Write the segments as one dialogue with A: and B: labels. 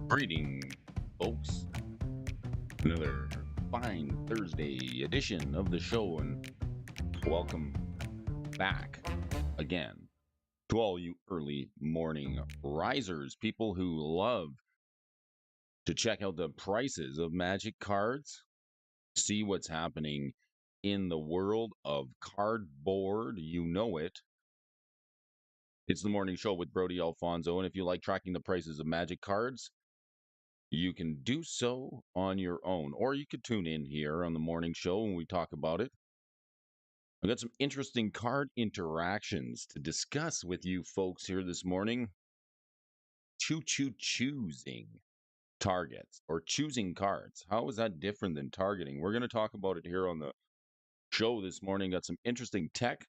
A: Greetings, folks. Another fine Thursday edition of the show, and welcome back again to all you early morning risers, people who love to check out the prices of Magic cards, see what's happening in the world of cardboard. You know it. It's the morning show with Brody Alfonso, and if you like tracking the prices of Magic cards, you can do so on your own, or you could tune in here on the morning show when we talk about it. I've got some interesting card interactions to discuss with you folks here this morning. Choosing targets or choosing cards. How is that different than targeting? We're going to talk about it here on the show this morning. Got some interesting tech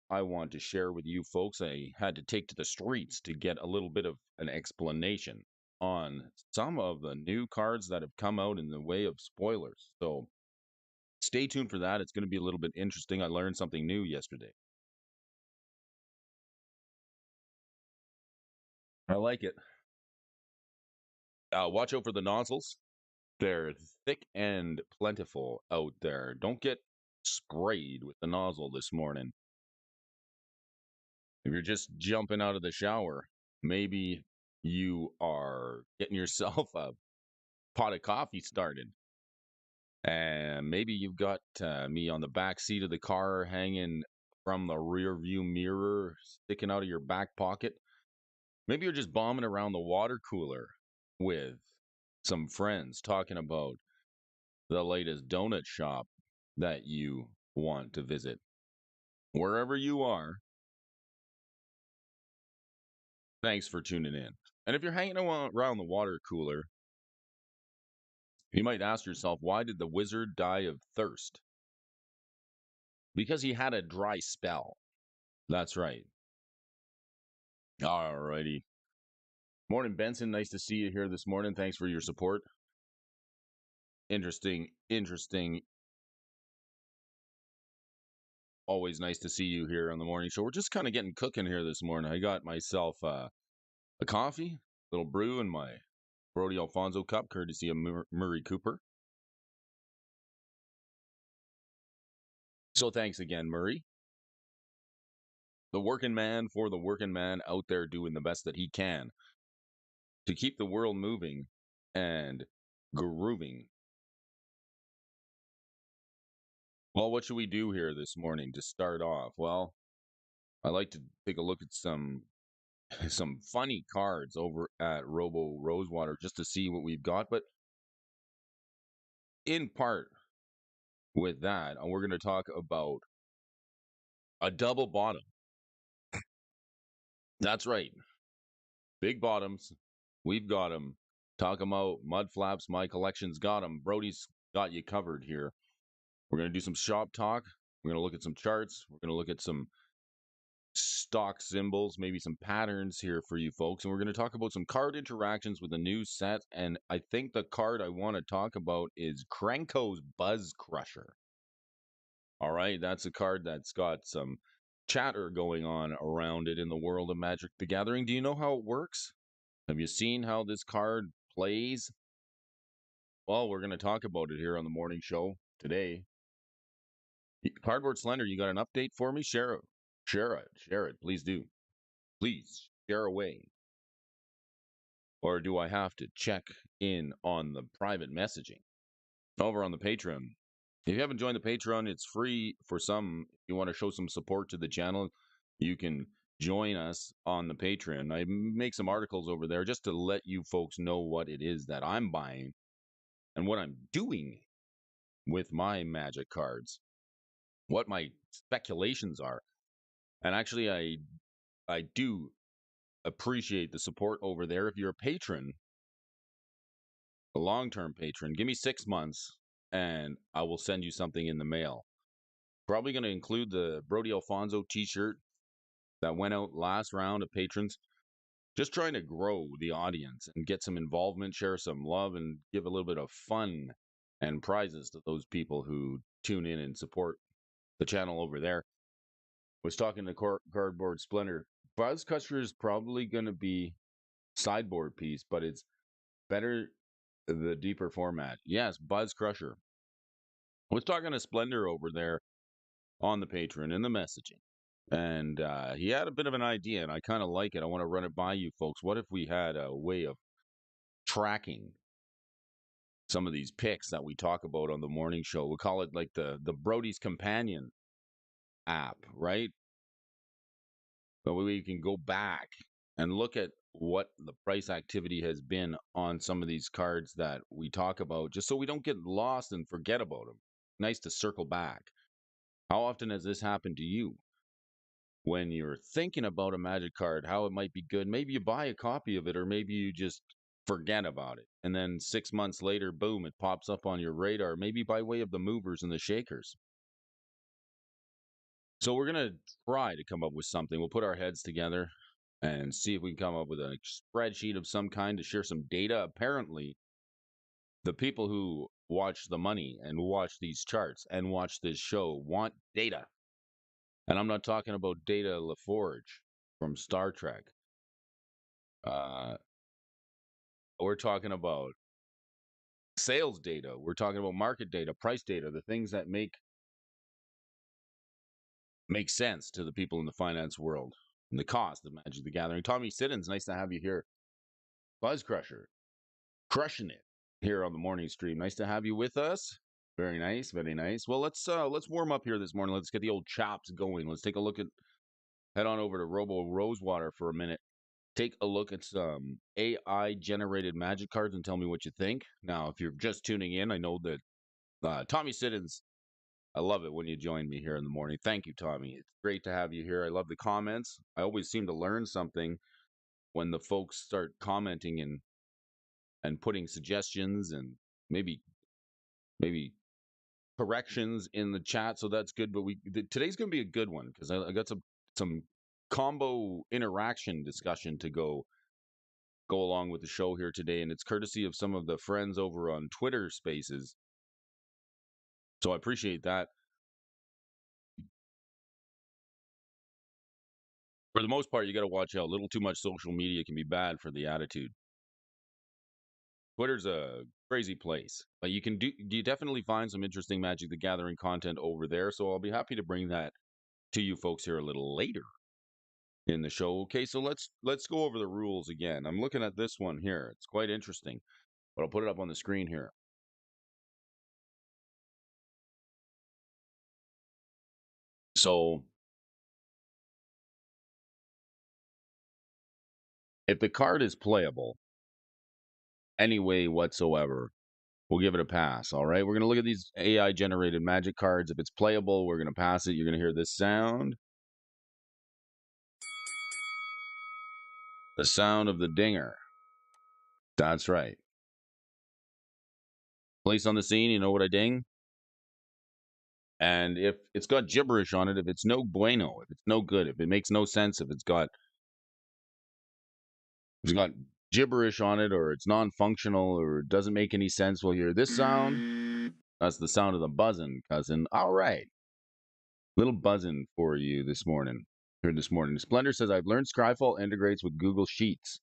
A: I want to share with you folks. I had to take to the streets to get a little bit of an explanation on some of the new cards that have come out in the way of spoilers. So stay tuned for that. It's going to be a little bit interesting. I learned something new yesterday. I like it. Watch out for the nozzles. They're thick and plentiful out there. Don't get sprayed with the nozzle this morning. If you're just jumping out of the shower, maybe you are getting yourself a pot of coffee started. And maybe you've got me on the back seat of the car hanging from the rear view mirror, sticking out of your back pocket. Maybe you're just bombing around the water cooler with some friends talking about the latest donut shop that you want to visit. Wherever you are, thanks for tuning in. And if you're hanging around the water cooler, you might ask yourself, why did the wizard die of thirst? Because he had a dry spell. That's right. All righty. Morning, Benson. Nice to see you here this morning. Thanks for your support. Interesting. Always nice to see you here on the morning show. We're just kind of getting cooking here this morning. I got myself a coffee, little brew in my Brody Alfonso cup, courtesy of Murray Cooper. So thanks again, Murray. The working man for the working man out there doing the best that he can to keep the world moving and grooving. Well, what should we do here this morning to start off? Well, I like to take a look at some funny cards over at Robo Rosewater just to see what we've got. But in part with that, we're going to talk about a double bottom. That's right. Big bottoms. We've got them. Talk about mud flaps. My collection's got them. Brody's got you covered here. We're going to do some shop talk. We're going to look at some charts. We're going to look at some stock symbols, maybe some patterns here for you folks. And we're going to talk about some card interactions with the new set. And I think the card I want to talk about is Krenko's Buzz Crusher. All right, that's a card that's got some chatter going on around it in the world of Magic the Gathering. Do you know how it works? Have you seen how this card plays? Well, we're going to talk about it here on the morning show today. Cardboard Slender, you got an update for me? Share it. Please do. Please share away. Or do I have to check in on the private messaging over on the Patreon? If you haven't joined the Patreon, it's free for some. If you want to show some support to the channel, you can join us on the Patreon. I make some articles over there just to let you folks know what it is that I'm buying and what I'm doing with my Magic cards, what my speculations are. And actually, I do appreciate the support over there. If you're a patron, a long-term patron, give me 6 months and I will send you something in the mail. Probably going to include the Brody Alfonso t-shirt that went out last round of patrons. Just trying to grow the audience and get some involvement, share some love, and give a little bit of fun and prizes to those people who tune in and support the channel over there. Was talking to Cardboard Splendor. Buzz Crusher is probably going to be sideboard piece, but it's Better the deeper format. Yes, Buzz Crusher. I was talking to Splendor over there on the Patreon in the messaging. And he had a bit of an idea, and I kind of like it. I want to run it by you folks. What if we had a way of tracking some of these picks that we talk about on the morning show? We call it like the Brody's Companion app, right? But we can go back and look at what the price activity has been on some of these cards that we talk about, just so we don't get lost and forget about them. Nice to circle back. How often has this happened to you? When you're thinking about a Magic card, how it might be good, maybe you buy a copy of it, or maybe you just forget about it. And then 6 months later, boom, it pops up on your radar, maybe by way of the movers and the shakers. So we're going to try to come up with something. We'll put our heads together and see if we can come up with a spreadsheet of some kind to share some data. Apparently, the people who watch the money and watch these charts and watch this show want data. And I'm not talking about Data LaForge from Star Trek. We're talking about sales data. We're talking about market data, price data, the things that make sense to the people in the finance world, and the cost of Magic the Gathering. Tommy Siddons, nice to have you here. Buzz Crusher, crushing it here on the morning stream. Nice to have you with us. Very nice, very nice. Well, let's warm up here this morning. Let's get the old chops going. Let's take a look at head on over to Robo Rosewater for a minute. Take a look at some AI generated Magic cards and tell me what you think. Now, if you're just tuning in, I know that Tommy Siddons, I love it when you join me here in the morning. Thank you, Tommy. It's great to have you here. I love the comments. I always seem to learn something when the folks start commenting and putting suggestions and maybe corrections in the chat. So that's good. But today's going to be a good one because I got some combo interaction discussion to go along with the show here today, and it's courtesy of some of the friends over on Twitter Spaces. So I appreciate that. For the most part, you got to watch out. A little too much social media can be bad for the attitude. Twitter's a crazy place, but you definitely find some interesting Magic the Gathering content over there. So I'll be happy to bring that to you folks here a little later in the show. Okay, so let's go over the rules again. I'm looking at this one here. It's quite interesting, but I'll put it up on the screen here. So if the card is playable any way whatsoever, we'll give it a pass. All right. We're going to look at these AI generated Magic cards. If it's playable, we're going to pass it. You're going to hear this sound. The sound of the dinger. That's right. Place on the scene, you know what I ding? And if it's got gibberish on it, if it's no bueno, if it's no good, if it makes no sense, if it's got gibberish on it, or it's non-functional, or it doesn't make any sense, we'll hear this sound. That's the sound of the buzzing, cousin. All right. Little buzzing for you this morning. Here this morning. Splendor says, I've learned Scryfall integrates with Google Sheets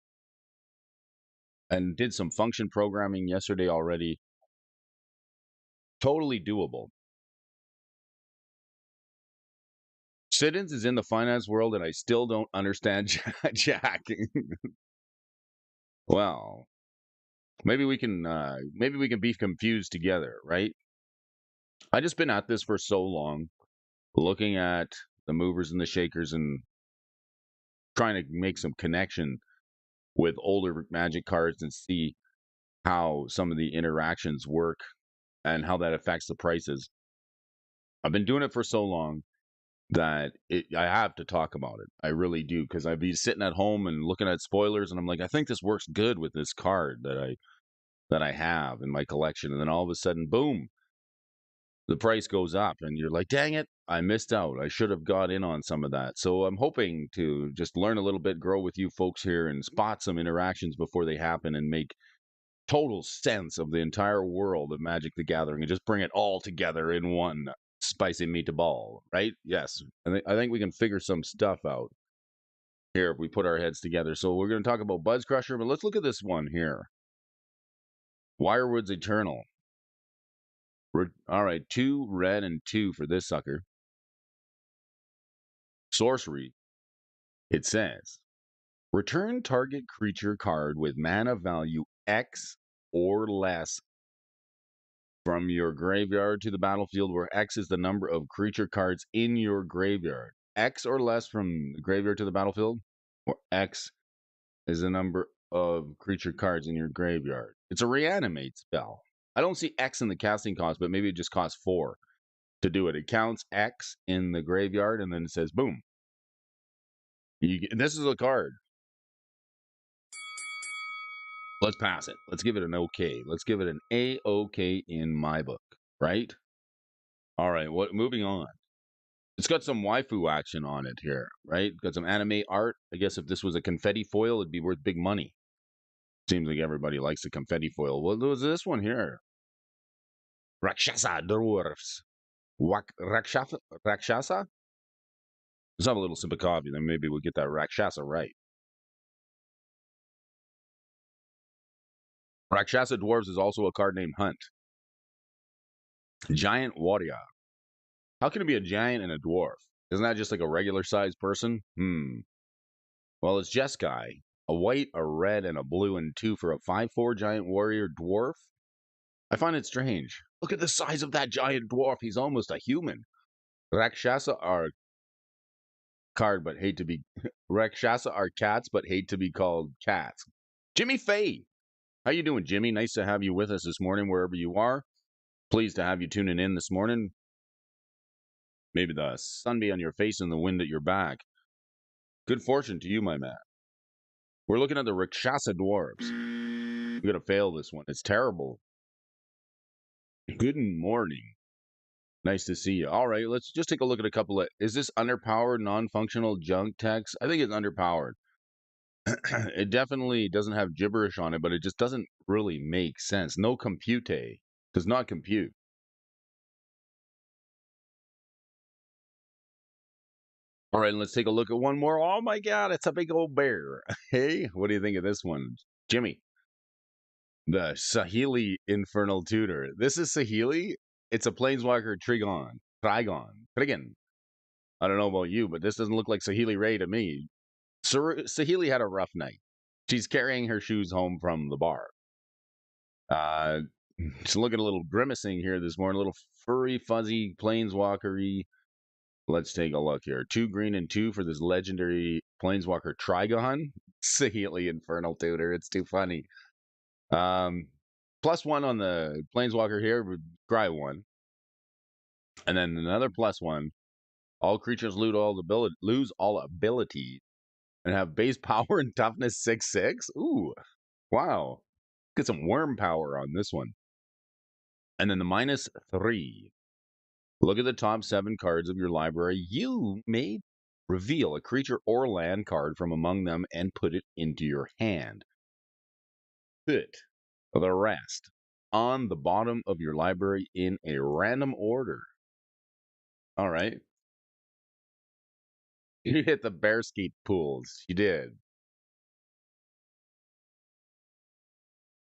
A: and did some function programming yesterday already. Totally doable. Siddons is in the finance world, and I still don't understand Jack. Well, maybe we can be confused together, right? I just been at this for so long, looking at the movers and the shakers and trying to make some connection with older Magic cards and see how some of the interactions work and how that affects the prices. I've been doing it for so long that I have to talk about it. I really do, because I'd be sitting at home and looking at spoilers, and I'm like, I think this works good with this card that I have in my collection, and then all of a sudden, boom, the price goes up, and you're like, dang it, I missed out. I should have got in on some of that. So I'm hoping to just learn a little bit, grow with you folks here, and spot some interactions before they happen, and make total sense of the entire world of Magic the Gathering, and just bring it all together in one spicy meatball, right? Yes. I think we can figure some stuff out here if we put our heads together. So we're going to talk about Buzz Crusher, but let's look at this one here. Wirewood's Eternal. All right, 2 red and 2 for this sucker. Sorcery. It says, return target creature card with mana value X or less from your graveyard to the battlefield, where X is the number of creature cards in your graveyard. X or less from the graveyard to the battlefield, or X is the number of creature cards in your graveyard. It's a reanimate spell. I don't see X in the casting cost, but maybe it just costs 4 to do it. It counts X in the graveyard, and then it says, boom. This is a card. Let's pass it. Let's give it an okay. Let's give it an A-OK in my book, right? All right, moving on. It's got some waifu action on it here, right? Got some anime art. I guess if this was a confetti foil, it'd be worth big money. Seems like everybody likes a confetti foil. Well, there was this one here. Rakshasa dwarfs. Rakshasa? Let's have a little sip of coffee, then maybe we'll get that Rakshasa right. Rakshasa dwarves is also a card named Hunt. Giant warrior. How can it be a giant and a dwarf? Isn't that just like a regular sized person? Well, it's Jeskai. A white, a red, and a blue, and 2 for a 5/4 giant warrior dwarf. I find it strange. Look at the size of that giant dwarf. He's almost a human. Rakshasa are card, but hate to be Rakshasa are cats, but hate to be called cats. Jimmy Faye. How you doing, Jimmy? Nice to have you with us this morning, wherever you are. Pleased to have you tuning in this morning. Maybe the sun be on your face and the wind at your back. Good fortune to you, my man. We're looking at the Rakshasa dwarves. We're going to fail this one. It's terrible. Good morning. Nice to see you. All right, let's just take a look at a couple of... Is this underpowered, non-functional junk text? I think it's underpowered. It definitely doesn't have gibberish on it, but it just doesn't really make sense. No compute. Does not compute. All right, let's take a look at one more. Oh my God, it's a big old bear. Hey, what do you think of this one? Jimmy. The Saheeli Infernal Tutor. This is Saheeli. It's a Planeswalker Trigon. Trigon. I don't know about you, but this doesn't look like Saheeli Ray to me. Saheeli had a rough night. She's carrying her shoes home from the bar. She's looking a little grimacing here this morning. A little furry, fuzzy, Planeswalker-y. Let's take a look here. 2 green and 2 for this legendary Planeswalker Trigon. Saheeli Infernal Tutor. It's too funny. +1 on the Planeswalker here, cry 1. And then another +1. All creatures lose all ability and have base power and toughness 6/6. Ooh, wow. Get some worm power on this one. And then the -3. Look at the top 7 cards of your library. You may reveal a creature or land card from among them and put it into your hand. Put the rest on the bottom of your library in a random order. All right. You hit the bear skeet pools. You did.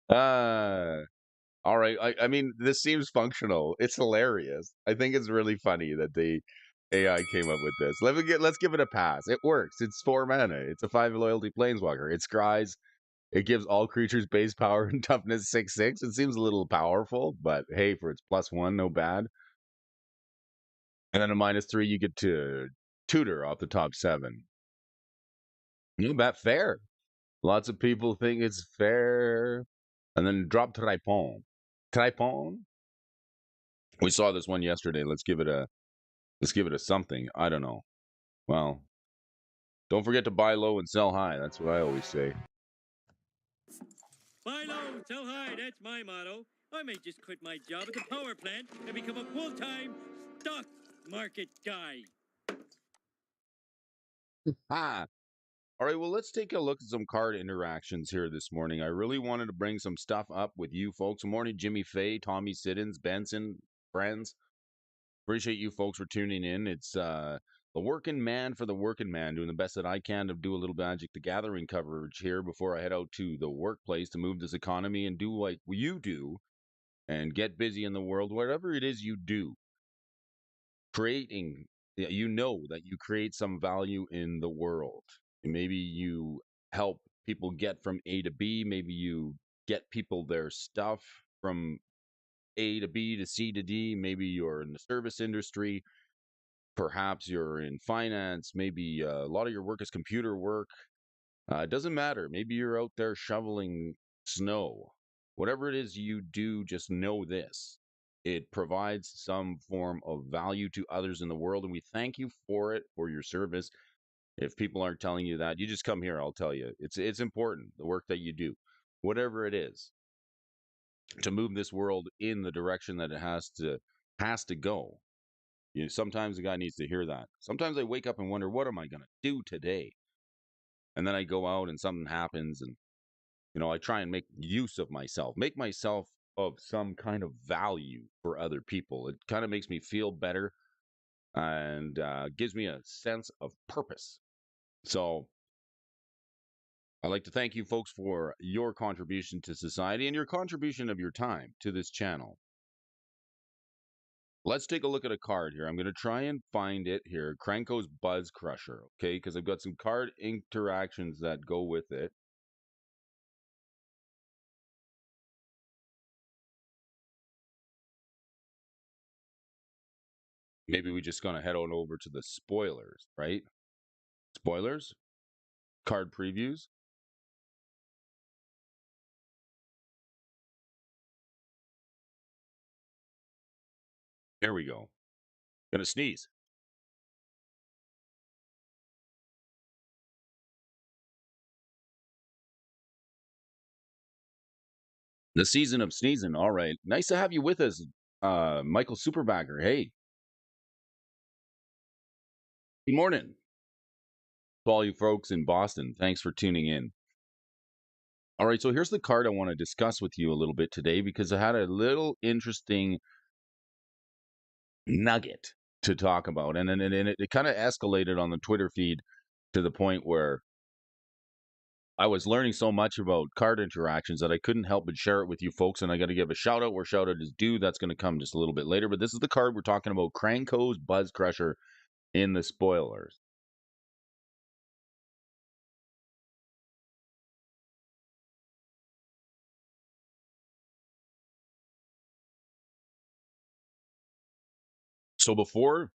A: All right. I mean, this seems functional. It's hilarious. I think it's really funny that the AI came up with this. Let's give it a pass. It works. It's 4 mana. It's a 5 loyalty planeswalker. It scries. It gives all creatures base power and toughness 6/6. It seems a little powerful, but hey, for its +1, no bad. And then a -3, you get to tutor off the top 7. You bet fair. Lots of people think it's fair. And then drop Tripon. Tripon? We saw this one yesterday. Let's give it a something. I don't know. Well, don't forget to buy low and sell high. That's what I always say.
B: Buy low, sell high. That's my motto. I may just quit my job at the power plant and become a full-time stock market guy.
A: Ha! All right, well, let's take a look at some card interactions here this morning. I really wanted to bring some stuff up with you folks. Good morning, Jimmy Faye, Tommy Siddons, Benson, friends. Appreciate you folks for tuning in. It's The working man for the working man, doing the best that I can to do a little Magic the Gathering coverage here before I head out to the workplace to move this economy and do what you do and get busy in the world, whatever it is you do. Creating, you know that you create some value in the world. Maybe you help people get from A to B. Maybe you get people their stuff from A to B to C to D. Maybe you're in the service industry. Perhaps you're in finance. Maybe a lot of your work is computer work. It doesn't matter. Maybe you're out there shoveling snow. Whatever it is you do, just know this. It provides some form of value to others in the world, and we thank you for it, for your service. If people aren't telling you that, you just come here, I'll tell you. It's important, the work that you do, whatever it is, to move this world in the direction that it has to go. Sometimes the guy needs to hear that. Sometimes I wake up and wonder, what am I going to do today? And then I go out and something happens, and I try and make use of myself, make myself of some kind of value for other people. It kind of makes me feel better and gives me a sense of purpose. So I'd like to thank you folks for your contribution to society and your contribution of your time to this channel. Let's take a look at a card here. I'm going to try and find it here. Kranko's Buzz Crusher, okay? Because I've got some card interactions that go with it. Maybe we just gonna head on over to the spoilers, right? Spoilers, card previews. There we go. Gonna sneeze. The season of sneezing. All right. Nice to have you with us, Michael Superbagger. Hey, good morning to all you folks in Boston. Thanks for tuning in. All right, so here's the card I want to discuss with you a little bit today because I had a little interesting nugget to talk about, and it kind of escalated on the Twitter feed to the point where I was learning so much about card interactions that I couldn't help but share it with you folks. And I got to give a shout out where shout out is due. That's going to come just a little bit later. But this is the card we're talking about, Kranko's Buzz Crusher in the spoilers. So before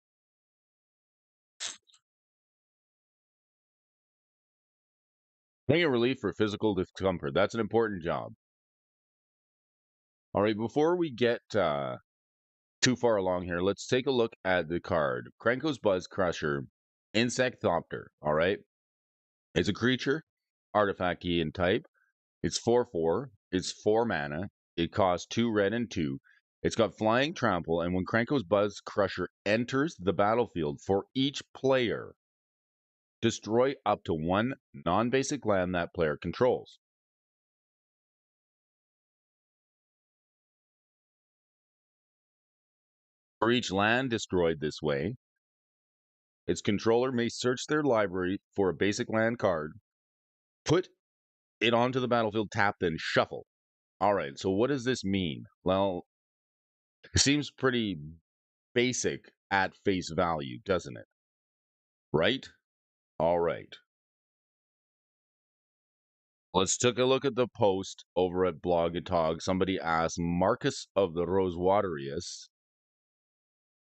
A: pain relief for physical discomfort, that's an important job. All right, before we get too far along here, let's take a look at the card. Kranko's Buzz Crusher, Insectopter. All right, it's a creature, artifact key and type. It's 4/4. It's 4 mana. It costs 2 red and 2. It's got flying trample, and when Kranko's Buzz Crusher enters the battlefield, for each player, destroy up to 1 non-basic land that player controls. For each land destroyed this way, its controller may search their library for a basic land card, put it onto the battlefield, tap, then shuffle. All right, so what does this mean? Well, it seems pretty basic at face value, doesn't it? Right? All right. Let's take a look at the post over at Blog and Talk. Somebody asked Marcus of the Rosewaterius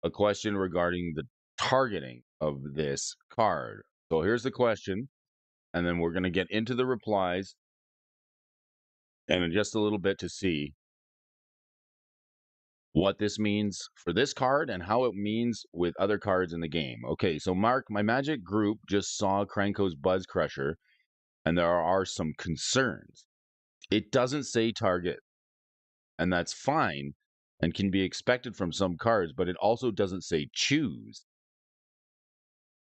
A: a question regarding the targeting of this card. So here's the question, and then we're going to get into the replies and in just a little bit to see what this means for this card and how it means with other cards in the game. Okay, so Mark, my Magic group just saw Kranko's Buzz Crusher, and there are some concerns. It doesn't say target, and that's fine and can be expected from some cards, but it also doesn't say choose.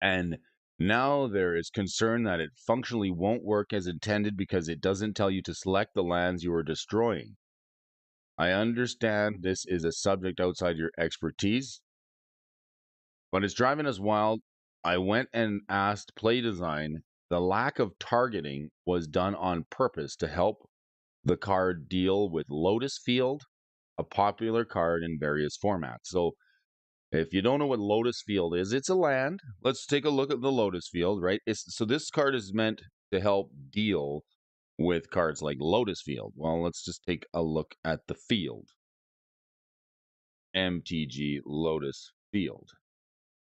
A: And now there is concern that it functionally won't work as intended because it doesn't tell you to select the lands you are destroying. I understand this is a subject outside your expertise, but it's driving us wild I went and asked Play Design. The lack of targeting was done on purpose to help the card deal with Lotus Field, a popular card in various formats. So if you don't know what Lotus Field is, it's a land. Let's take a look at the Lotus Field, right? So this card is meant to help deal with cards like Lotus Field. Well, let's just take a look at the field. MTG Lotus Field.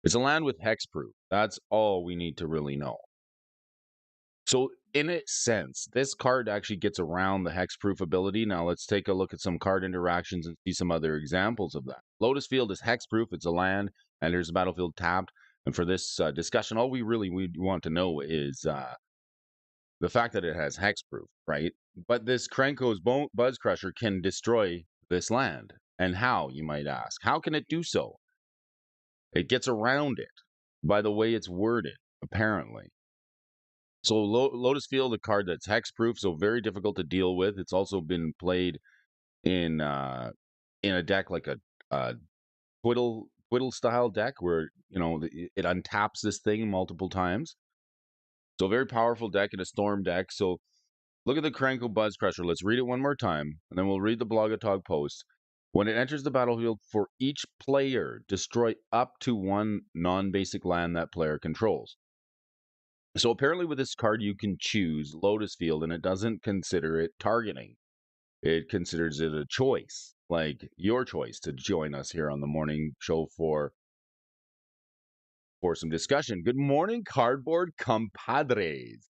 A: It's a land with hexproof. That's all we need to really know. So in a sense, this card actually gets around the hexproof ability. Now let's take a look at some card interactions and see some other examples of that. Lotus Field is hexproof. It's a land, and there's a battlefield tapped. And for this discussion, all we want to know is the fact that it has hexproof, right? But this Krenko's Buzz Crusher can destroy this land. And how, you might ask? How can it do so? It gets around it by the way it's worded, apparently. So Lotus Field, a card that's hexproof, so very difficult to deal with. It's also been played in a deck like a Twiddle style deck where it untaps this thing multiple times. So a very powerful deck in a storm deck. So look at the Krenko Buzz Crusher. Let's read it one more time, and then we'll read the Blogatog post. When it enters the battlefield, for each player, destroy up to one non-basic land that player controls. So apparently with this card, you can choose Lotus Field, and it doesn't consider it targeting. It considers it a choice, like your choice to join us here on the morning show for some discussion. Good morning, cardboard compadres.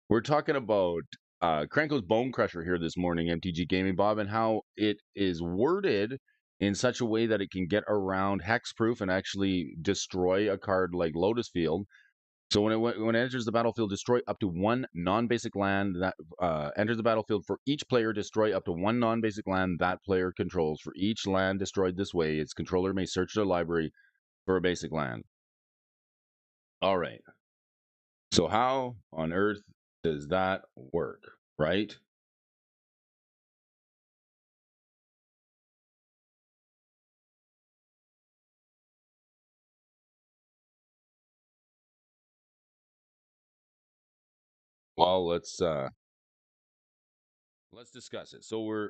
A: We're talking about Krenko's Bone Crusher here this morning, MTG Gaming Bob, and how it is worded in such a way that it can get around hexproof and actually destroy a card like Lotus Field. So when it enters the battlefield, destroy up to one non-basic land that enters the battlefield. For each player, destroy up to one non-basic land that player controls. For each land destroyed this way, its controller may search their library for a basic land. All right. So how on earth does that work, right? Well, let's discuss it. So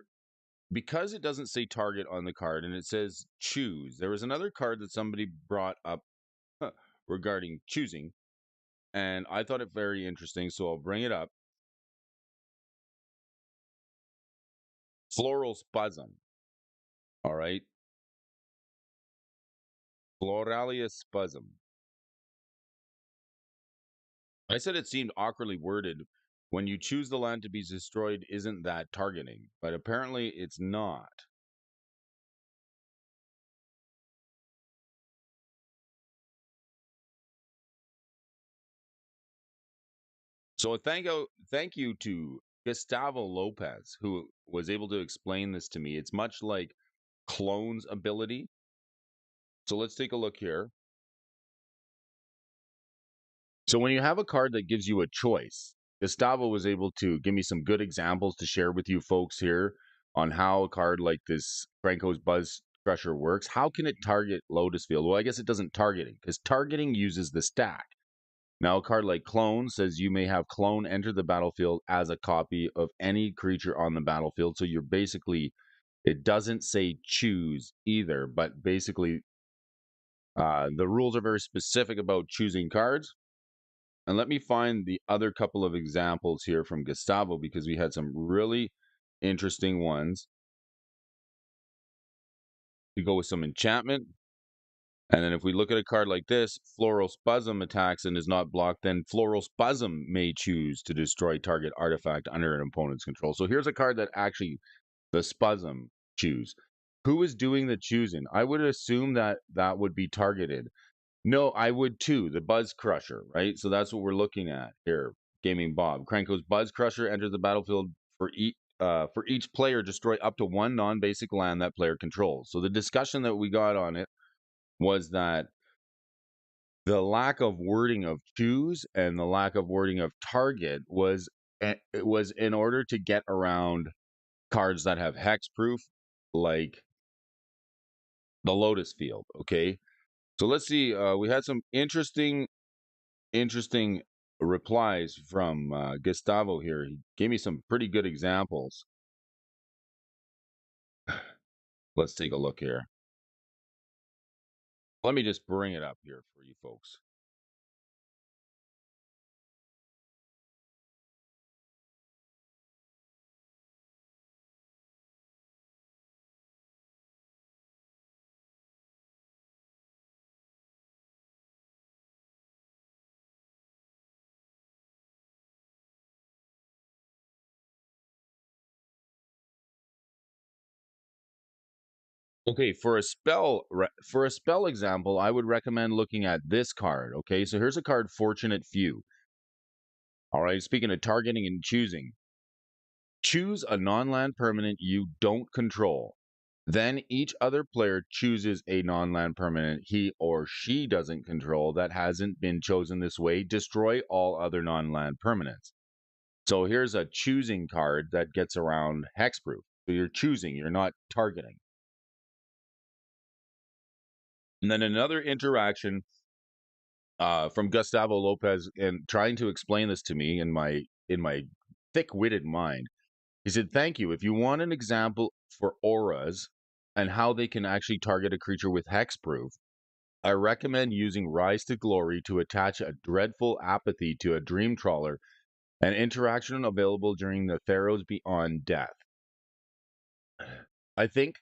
A: because it doesn't say target on the card and it says choose. There was another card that somebody brought up regarding choosing, and I thought it very interesting, so I'll bring it up. Floral Spasm. All right. Floralia Spasm. I said it seemed awkwardly worded. When you choose the land to be destroyed, isn't that targeting? But apparently it's not. So thank you to Gustavo Lopez, who was able to explain this to me. It's much like Clone's ability. So let's take a look here. So when you have a card that gives you a choice, Gustavo was able to give me some good examples to share with you folks here on how a card like this Franco's Buzz Crusher works. How can it target Lotus Field? Well, I guess it doesn't target it because targeting uses the stack. Now, a card like Clone says you may have Clone enter the battlefield as a copy of any creature on the battlefield. So you're basically, it doesn't say choose either, but basically the rules are very specific about choosing cards. And let me find the other couple of examples here from Gustavo because we had some really interesting ones. We go with some enchantment. And then if we look at a card like this, Floral Spasm attacks and is not blocked, then Floral Spasm may choose to destroy target artifact under an opponent's control. So here's a card that actually the Spasm choose. Who is doing the choosing? I would assume that that would be targeted. No, I would too. The Buzz Crusher, right? So that's what we're looking at here. Gaming Bob. Krenko's Buzz Crusher enters the battlefield for each player. Destroy up to one non-basic land that player controls. So the discussion that we got on it was that the lack of wording of choose and the lack of wording of target was it was in order to get around cards that have hexproof, like the Lotus Field. Okay, so let's see. We had some interesting interesting replies from Gustavo here. He gave me some pretty good examples. Let's take a look here. Let me just bring it up here for you folks. Okay, for a spell example, I would recommend looking at this card. Okay, so here's a card, Fortunate Few. All right, speaking of targeting and choosing, choose a non-land permanent you don't control. Then each other player chooses a non-land permanent he or she doesn't control that hasn't been chosen this way. Destroy all other non-land permanents. So here's a choosing card that gets around hexproof. So you're choosing, you're not targeting. And then another interaction from Gustavo Lopez, and trying to explain this to me in my thick-witted mind. He said, "Thank you. If you want an example for auras and how they can actually target a creature with hexproof, I recommend using Rise to Glory to attach a dreadful apathy to a Dream Trawler, an interaction available during the Theros Beyond Death. I think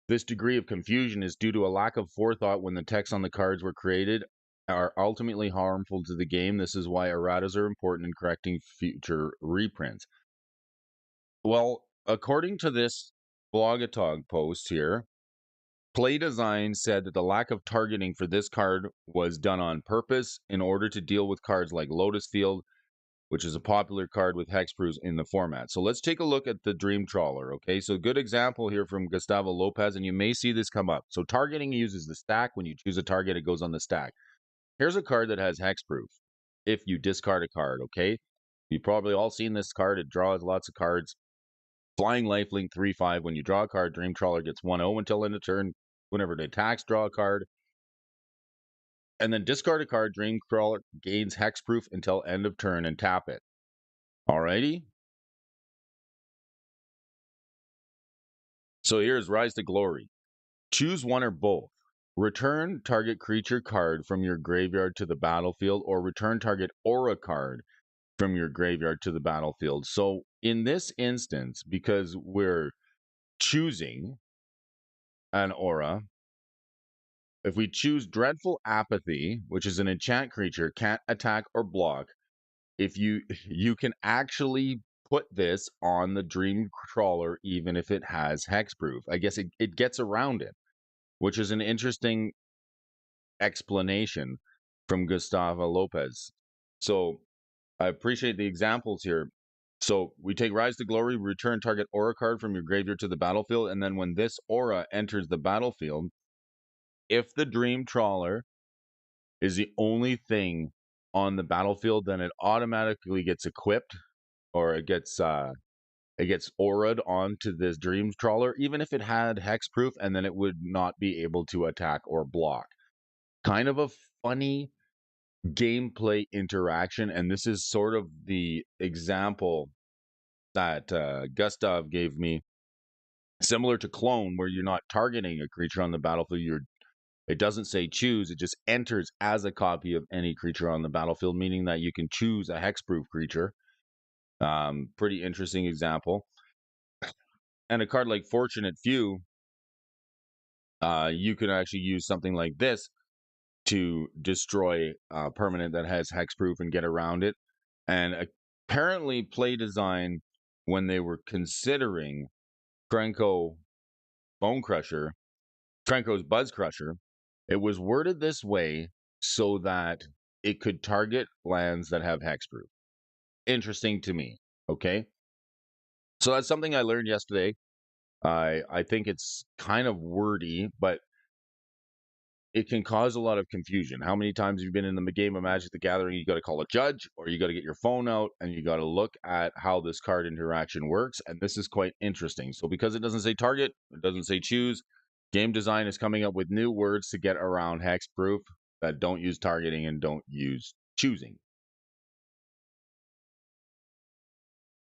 A: this degree of confusion is due to a lack of forethought when the text on the cards were created are ultimately harmful to the game. This is why erratas are important in correcting future reprints." Well, according to this Blogatog post here, Play Design said that the lack of targeting for this card was done on purpose in order to deal with cards like Lotus Field, which is a popular card with hexproofs in the format. So let's take a look at the Dream Trawler, okay? So good example here from Gustavo Lopez, and you may see this come up. So targeting uses the stack. When you choose a target, it goes on the stack. Here's a card that has hexproof if you discard a card, okay? You've probably all seen this card. It draws lots of cards. Flying Lifelink 3/5. When you draw a card, Dream Trawler gets 1/0 until end of turn. Whenever it attacks, draw a card. And then discard a card. Dream Trawler gains hexproof until end of turn and tap it. Alrighty? So here's Rise to Glory. Choose one or both. Return target creature card from your graveyard to the battlefield, or return target aura card from your graveyard to the battlefield. So in this instance, because we're choosing an aura, if we choose Dreadful Apathy, which is an enchant creature, can't attack or block, if you can actually put this on the Dream Trawler even if it has hexproof. I guess it gets around it, which is an interesting explanation from Gustavo Lopez. So I appreciate the examples here. So we take Rise to Glory, return target aura card from your graveyard to the battlefield, and then when this aura enters the battlefield, if the Dream Trawler is the only thing on the battlefield, then it automatically gets equipped, or it gets aura'd onto this Dream Trawler, even if it had hexproof, and then it would not be able to attack or block. Kind of a funny gameplay interaction, and this is sort of the example that Gustav gave me, similar to Clone, where you're not targeting a creature on the battlefield. It doesn't say choose, it just enters as a copy of any creature on the battlefield, meaning that you can choose a hexproof creature. Pretty interesting example. And a card like Fortunate Few, you can actually use something like this to destroy a permanent that has hexproof and get around it. And apparently, Play Design, when they were considering Krenko Bone Crusher, Krenko's Buzz Crusher, it was worded this way so that it could target lands that have hexproof. Interesting to me. Okay. So that's something I learned yesterday. I think it's kind of wordy, but it can cause a lot of confusion. How many times have you been in the game of Magic the Gathering? You got to call a judge, or you got to get your phone out and you got to look at how this card interaction works. And this is quite interesting. So because it doesn't say target, it doesn't say choose, game design is coming up with new words to get around hexproof that don't use targeting and don't use choosing.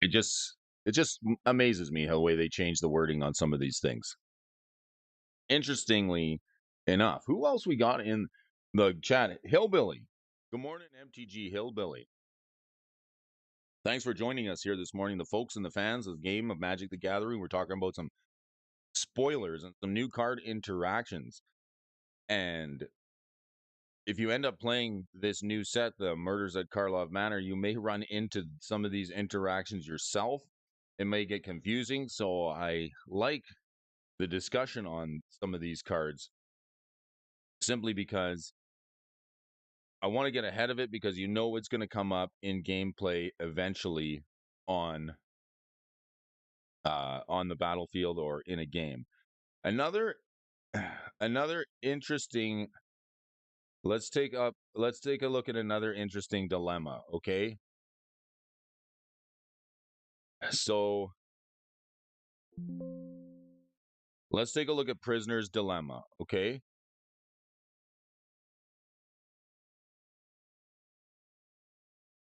A: It just amazes me how the way they change the wording on some of these things. Interestingly enough, who else we got in the chat? Hillbilly. Good morning, MTG Hillbilly. Thanks for joining us here this morning, the folks and the fans of the game of Magic the Gathering. We're talking about some spoilers and some new card interactions. And if you end up playing this new set, the Murders at Karlov Manor, you may run into some of these interactions yourself. It may get confusing. So I like the discussion on some of these cards simply because I want to get ahead of it, because you know it's going to come up in gameplay eventually on the battlefield or in a game. Another interesting, let's take a look at another interesting dilemma, okay? So let's take a look at Prisoner's Dilemma, okay?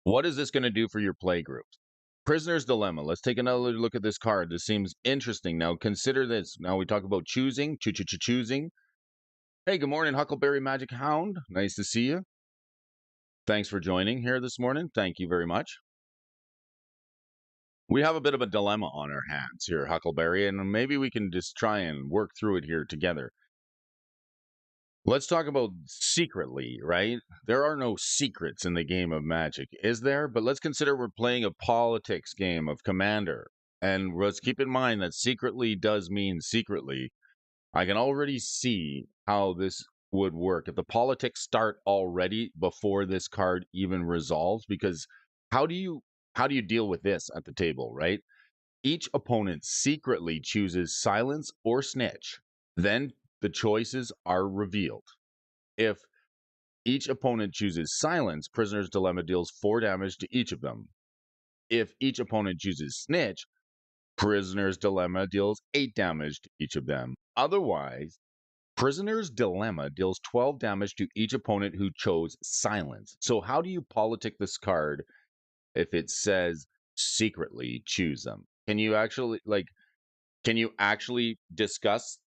A: What is this going to do for your play groups? Prisoner's Dilemma. Let's take another look at this card. This seems interesting. Now consider this. Now we talk about choosing, choosing. Hey, good morning, Huckleberry Magic Hound. Nice to see you. Thanks for joining here this morning. Thank you very much. We have a bit of a dilemma on our hands here, Huckleberry, and maybe we can just try and work through it here together. Let's talk about secretly, right? There are no secrets in the game of Magic, is there? But let's consider we're playing a politics game of Commander. And let's keep in mind that secretly does mean secretly. I can already see how this would work if the politics start already before this card even resolves, because how do you deal with this at the table, right? Each opponent secretly chooses silence or snitch. Then the choices are revealed. If each opponent chooses silence, Prisoner's Dilemma deals 4 damage to each of them. If each opponent chooses snitch, Prisoner's Dilemma deals 8 damage to each of them. Otherwise, Prisoner's Dilemma deals 12 damage to each opponent who chose silence. So how do you politic this card if it says secretly choose them? Can you actually discuss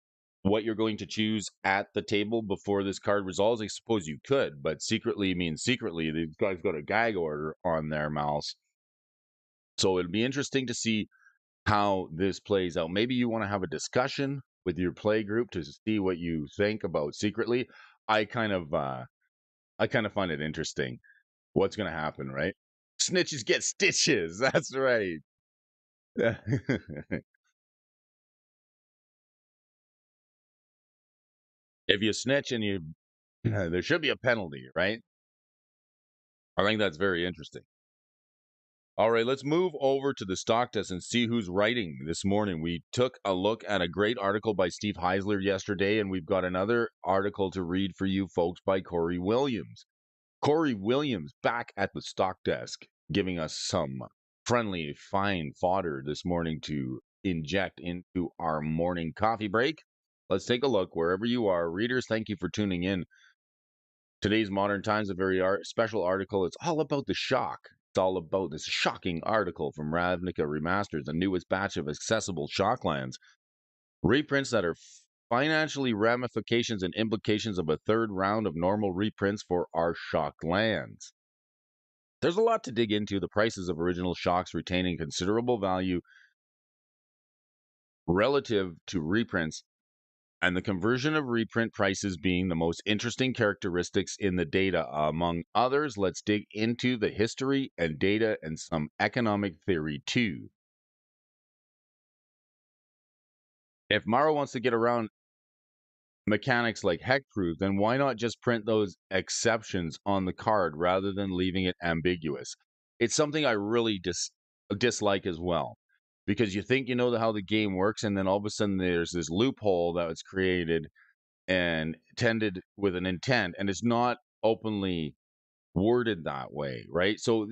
A: what you're going to choose at the table before this card resolves? I suppose you could, but secretly means secretly. These guys got a gag order on their mouths. So it'll be interesting to see how this plays out. Maybe you want to have a discussion with your play group to see what you think about secretly. I kind of find it interesting what's going to happen, right? Snitches get stitches. That's right. If you snitch and you there should be a penalty, right? I think that's very interesting. All right, let's move over to the stock test and see who's writing this morning. We took a look at a great article by Steve Heisler yesterday, and we've got another article to read for you folks by Corey Williams. Corey Williams back at the stock desk, giving us some friendly, fine fodder this morning to inject into our morning coffee break. Let's take a look wherever you are. Readers, thank you for tuning in. Today's Modern Times, a very special article. It's all about the shock. It's all about this shocking article from Ravnica Remasters, the newest batch of accessible Shocklands. Reprints that are financially ramifications and implications of a third round of normal reprints for our Shocklands. There's a lot to dig into. The prices of original Shocks retaining considerable value relative to reprints, and the conversion of reprint prices being the most interesting characteristics in the data. Among others, let's dig into the history and data and some economic theory too. If Mara wants to get around mechanics like hexproof, then why not just print those exceptions on the card rather than leaving it ambiguous? It's something I really dislike as well, because you think you know how the game works, and then all of a sudden there's this loophole that was created and tended with an intent, and it's not openly worded that way, right? So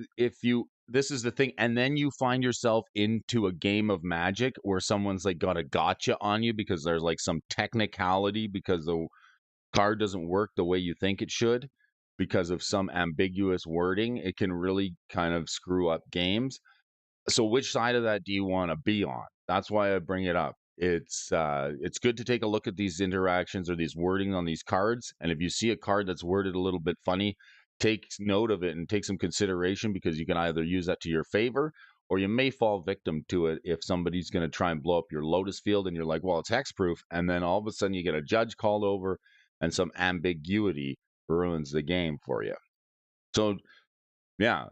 A: this is the thing, and then you find yourself into a game of Magic where someone's like got a gotcha on you because there's like some technicality because the card doesn't work the way you think it should. because of some ambiguous wording, it can really kind of screw up games. So which side of that do you want to be on? That's why I bring it up. It's good to take a look at these interactions or these wording on these cards. And if you see a card that's worded a little bit funny, take note of it and take some consideration, because you can either use that to your favor or you may fall victim to it if somebody's going to try and blow up your Lotus field and you're like, well, it's hexproof. And then all of a sudden you get a judge called over and some ambiguity ruins the game for you. So yeah,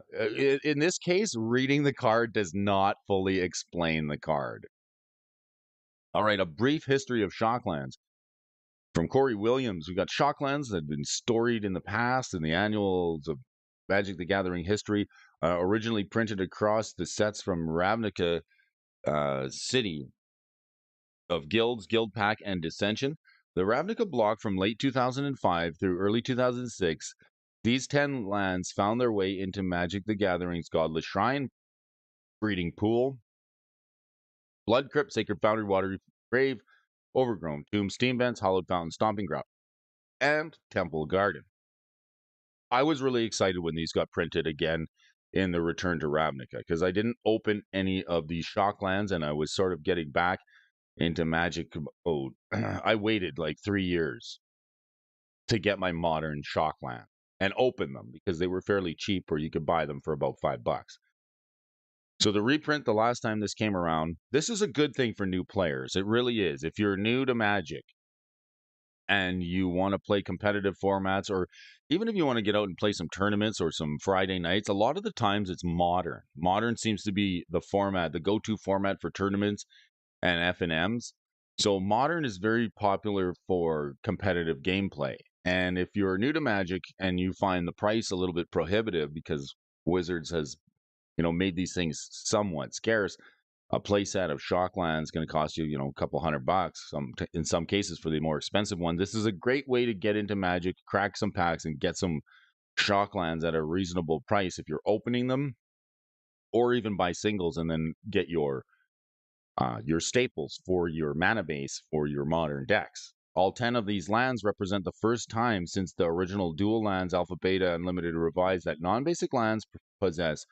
A: in this case, reading the card does not fully explain the card. All right, a brief history of Shocklands. From Corey Williams, we got Shocklands that had been storied in the past in the annuals of Magic the Gathering history, originally printed across the sets from Ravnica City of Guilds, Guild Pack, and Dissension. The Ravnica block from late 2005 through early 2006, these 10 lands found their way into Magic the Gathering's Godless Shrine, Breeding Pool, Blood Crypt, Sacred Foundry, Watery Grave, Overgrown Tomb, Steam Vents, Hollowed Fountain, Stomping Ground, and Temple Garden. I was really excited when these got printed again in the Return to Ravnica, because I didn't open any of these Shocklands and I was sort of getting back into Magic mode. I waited like 3 years to get my modern Shockland and open them because they were fairly cheap, or you could buy them for about $5. So the reprint, the last time this came around, this is a good thing for new players. It really is. If you're new to Magic and you want to play competitive formats, or even if you want to get out and play some tournaments or some Friday nights, a lot of the times it's Modern. Modern seems to be the format, the go-to format for tournaments and F&Ms. So Modern is very popular for competitive gameplay. And if you're new to Magic and you find the price a little bit prohibitive because Wizards has made these things somewhat scarce, a playset of Shockland is going to cost you, a couple $100. In some cases, for the more expensive one, this is a great way to get into Magic, crack some packs, and get some Shocklands at a reasonable price if you're opening them, or even buy singles and then get your staples for your mana base for your modern decks. All 10 of these lands represent the first time since the original dual lands, Alpha, Beta, and Limited revised, that non-basic lands possess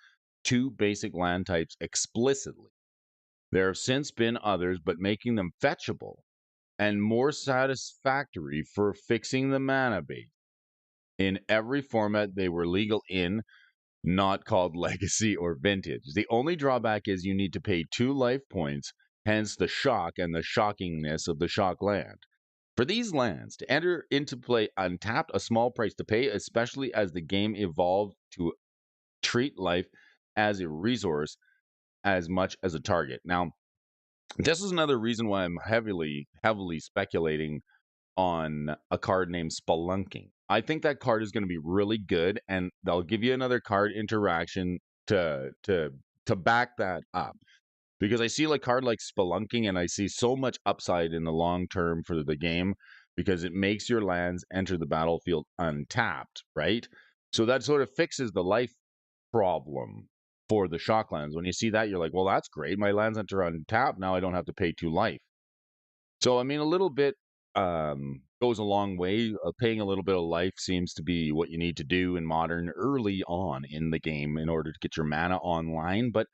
A: 2 basic land types explicitly. There have since been others, but making them fetchable and more satisfactory for fixing the mana base. In every format they were legal in, not called Legacy or Vintage. The only drawback is you need to pay 2 life points, hence the shock and the shockingness of the shock land. For these lands to enter into play untapped, a small price to pay, especially as the game evolved to treat life as a resource as much as a target. Now, this is another reason why I'm heavily speculating on a card named Spelunking. I think that card is going to be really good, and they'll give you another card interaction to back that up. Because I see a card like Spelunking, and I see so much upside in the long term for the game, because it makes your lands enter the battlefield untapped, right? So that sort of fixes the life problem for the Shocklands. When you see that, you're like, well, that's great. My lands enter untapped. Now I don't have to pay 2 life. So, I mean, a little bit goes a long way. Paying a little bit of life seems to be what you need to do in Modern early on in the game in order to get your mana online. But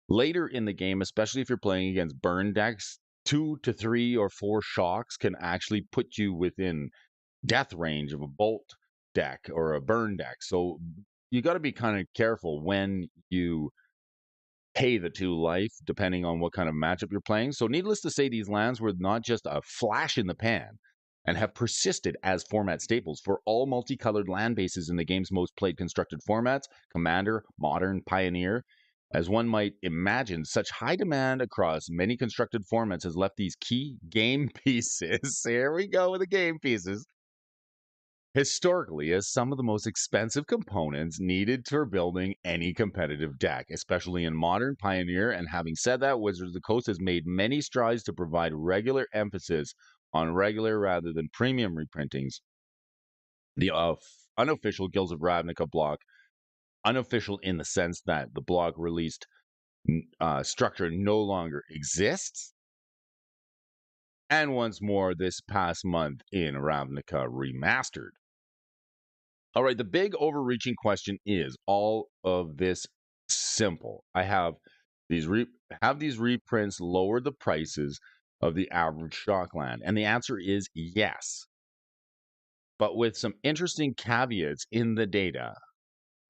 A: later in the game, especially if you're playing against burn decks, 2 to 3 or 4 shocks can actually put you within death range of a bolt deck or a burn deck. So you got to be kind of careful when you pay the 2 life, depending on what kind of matchup you're playing. So needless to say, these lands were not just a flash in the pan and have persisted as format staples for all multicolored land bases in the game's most played constructed formats: Commander, Modern, Pioneer. As one might imagine, such high demand across many constructed formats has left these key game pieces, here we go with the game pieces, historically as some of the most expensive components needed for building any competitive deck, especially in Modern, Pioneer. And having said that, Wizards of the Coast has made many strides to provide regular emphasis on regular rather than premium reprintings. The unofficial Guilds of Ravnica block, unofficial in the sense that the block released structure no longer exists. And once more, this past month in Ravnica Remastered. All right, the big overreaching question is all of this simple. I have these reprints lower the prices of the average Shockland? And the answer is yes, but with some interesting caveats in the data.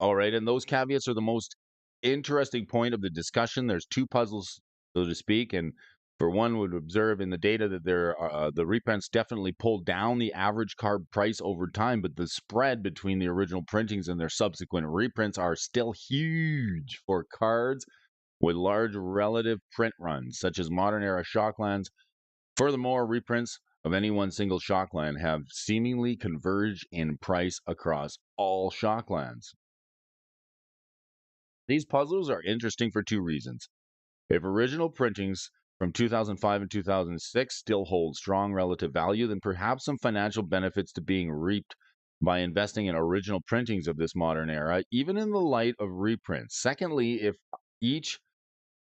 A: All right, and those caveats are the most interesting point of the discussion. There's two puzzles, so to speak, and for one would observe in the data that there are, the reprints definitely pulled down the average card price over time, but the spread between the original printings and their subsequent reprints are still huge for cards with large relative print runs, such as modern era Shocklands. Furthermore, reprints of any one single Shockland have seemingly converged in price across all Shocklands. These puzzles are interesting for two reasons. If original printings from 2005 and 2006 still hold strong relative value, then perhaps some financial benefits to being reaped by investing in original printings of this modern era, even in the light of reprints. Secondly, if each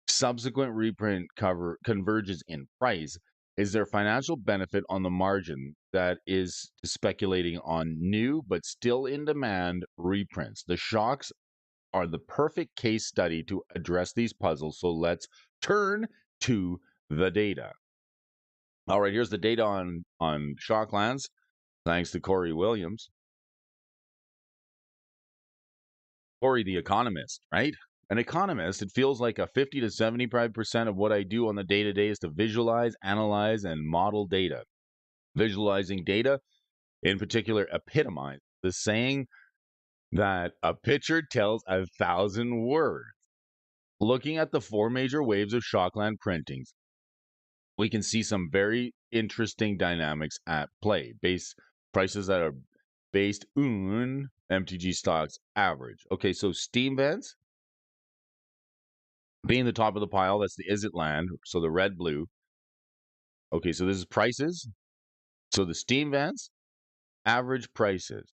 A: subsequent reprint cover converges in price, is there financial benefit on the margin that is speculating on new but still in demand reprints? The shocks are the perfect case study to address these puzzles. So let's turn to the data. All right, here's the data on Shocklands, thanks to Corey Williams. Corey, the economist, right? An economist, it feels like a 50 to 75% of what I do on the day to day is to visualize, analyze, and model data. Visualizing data, in particular, epitomize the saying that a picture tells 1,000 words. Looking at the four major waves of Shockland printings, we can see some very interesting dynamics at play. Base prices that are based on MTG stocks average. Okay, so Steam vents being the top of the pile, that's the Is It land, so the red blue. Okay, so this is prices. So the Steam vents average prices.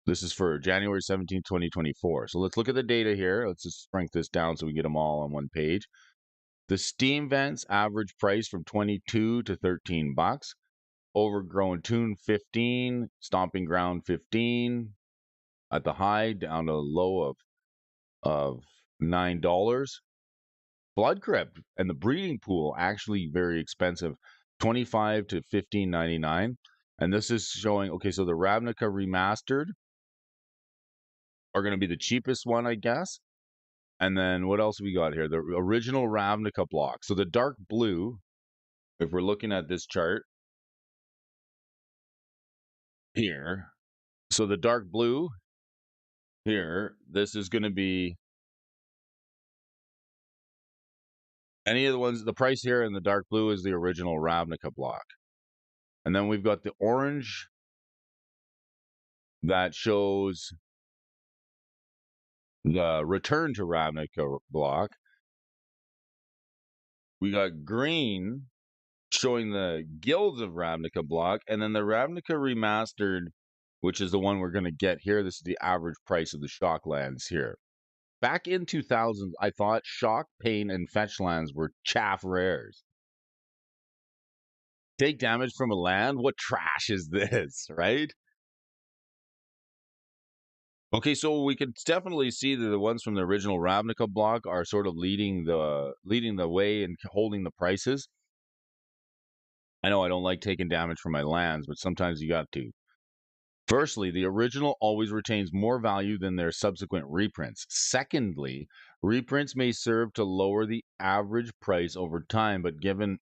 A: This is for January 17th, 2024. So let's look at the data here. Let's just shrink this down so we get them all on one page. The Steam vents average price from 22 to 13 bucks. Overgrown Tune 15, Stomping Ground 15, at the high down to a low of $9. Blood Crypt and the Breeding Pool actually very expensive, 25 to 15.99. And this is showing, okay, so the Ravnica remastered are going to be the cheapest one, I guess. And then what else we got here? The original Ravnica block. So the dark blue, if we're looking at this chart here, so the dark blue here, this is going to be any of the ones, the price here in the dark blue is the original Ravnica block. And then we've got the orange that shows the return to Ravnica block. We got green showing the Guilds of Ravnica block. And then the Ravnica remastered, which is the one we're going to get here. This is the average price of the shock lands here. Back in 2000, I thought shock, pain, and fetch lands were chaff rares. Take damage from a land? What trash is this, right? Okay, so we can definitely see that the ones from the original Ravnica block are sort of leading the way and holding the prices. I know I don't like taking damage from my lands, but sometimes you got to. Firstly, the original always retains more value than their subsequent reprints. Secondly, reprints may serve to lower the average price over time, but given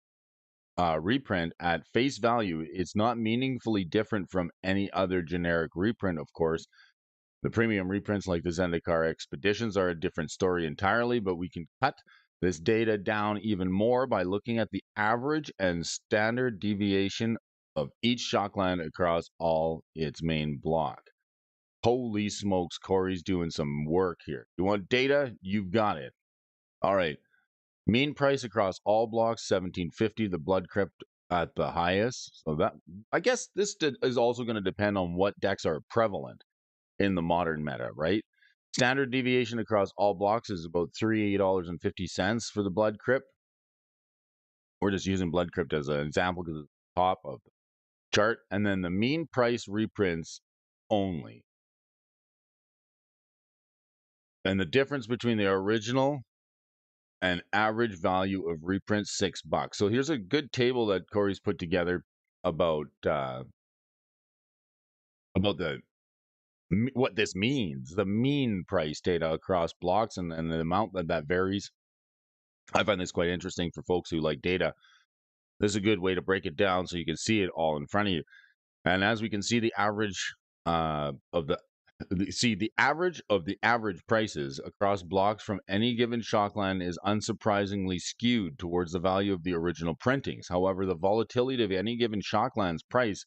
A: reprint at face value, it's not meaningfully different from any other generic reprint, of course. The premium reprints like the Zendikar Expeditions are a different story entirely, but we can cut this data down even more by looking at the average and standard deviation of each Shockland across all its main block. Holy smokes, Corey's doing some work here. You want data? You've got it. All right. Mean price across all blocks, 1750, the Blood Crypt at the highest. So that, I guess this is also going to depend on what decks are prevalent in the modern meta, right? Standard deviation across all blocks is about $3.50 for the Blood Crypt. We're just using Blood Crypt as an example because it's the top of the chart. And then the mean price reprints only. And the difference between the original and average value of reprints, $6. So here's a good table that Corey's put together about the what this means, the mean price data across blocks, and the amount that varies. I find this quite interesting for folks who like data. This is a good way to break it down so you can see it all in front of you. And as we can see, the average of the average of the average prices across blocks from any given shockland is unsurprisingly skewed towards the value of the original printings. However, the volatility of any given shockland's price,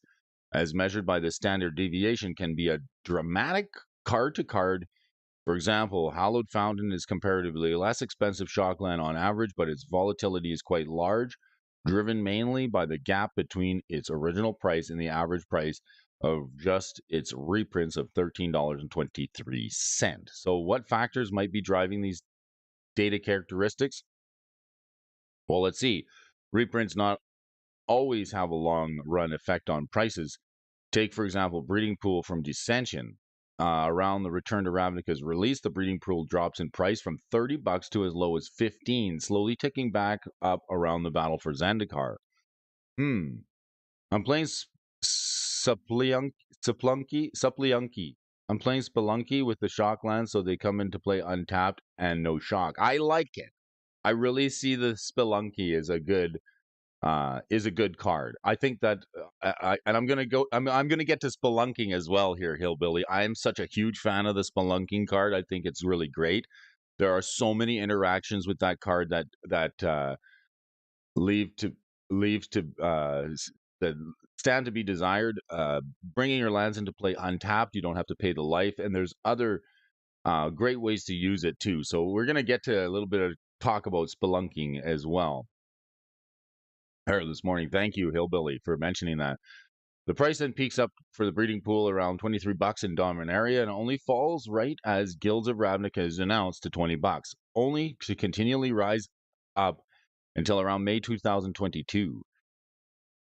A: as measured by the standard deviation, can be a dramatic card to card. For example, Hallowed Fountain is comparatively less expensive shockland on average, but its volatility is quite large, driven mainly by the gap between its original price and the average price of just its reprints of $13.23. So, what factors might be driving these data characteristics? Well, let's see. Reprints not always have a long run effect on prices. Take, for example, Breeding Pool from Dissension. Around the Return to Ravnica's release, the Breeding Pool drops in price from $30 to as low as 15, slowly ticking back up around the Battle for Zendikar. I'm playing Spelunky. I'm playing Spelunky with the Shockland, so they come into play untapped and no shock. I like it. I really see the Spelunky as a good card. I think that, and I'm gonna go. I'm gonna get to spelunking as well here, Hillbilly. I am such a huge fan of the spelunking card. I think it's really great. There are so many interactions with that card that leave to leaves to that stand to be desired. Bringing your lands into play untapped, you don't have to pay the life, and there's other great ways to use it too. So we're gonna get to a little bit of talk about spelunking as well this morning. Thank you, Hillbilly, for mentioning that. The price then peaks up for the breeding pool around $23 in Dominaria and only falls right as Guilds of Ravnica is announced to $20, only to continually rise up until around May 2022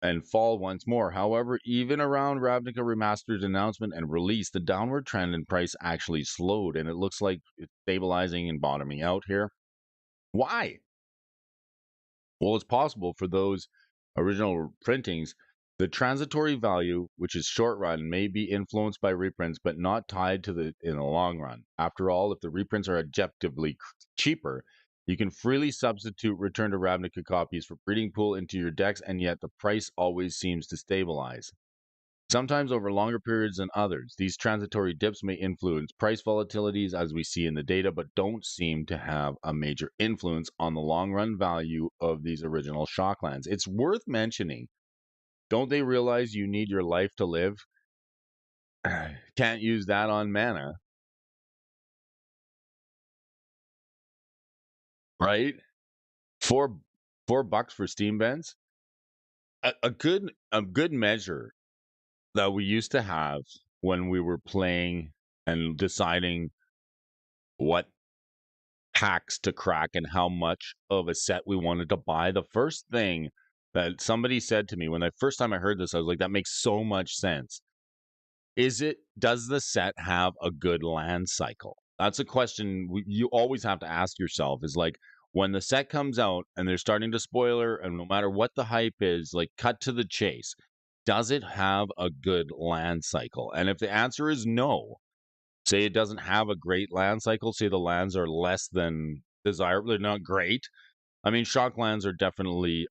A: and fall once more. However, even around Ravnica Remastered's announcement and release, the downward trend in price actually slowed, and it looks like it's stabilizing and bottoming out here. Why? Well, it's possible for those original printings. The transitory value, which is short run, may be influenced by reprints, but not tied to the in the long run. After all, if the reprints are objectively cheaper, you can freely substitute Return to Ravnica copies for Breeding Pool into your decks, and yet the price always seems to stabilize. Sometimes over longer periods than others, these transitory dips may influence price volatilities as we see in the data, but don't seem to have a major influence on the long run value of these original shocklands. It's worth mentioning. Don't they realize you need your life to live? Can't use that on mana, right? $4 for Steam Vents. A good measure that we used to have when we were playing and deciding what packs to crack and how much of a set we wanted to buy. The first thing that somebody said to me when the first time I heard this, I was like, that makes so much sense. Does the set have a good land cycle? That's a question you always have to ask yourself is like, when the set comes out and they're starting to spoiler, and no matter what the hype is, like cut to the chase, does it have a good land cycle? And if the answer is no, say it doesn't have a great land cycle, say the lands are less than desirable, they're not great. I mean, shock lands are definitely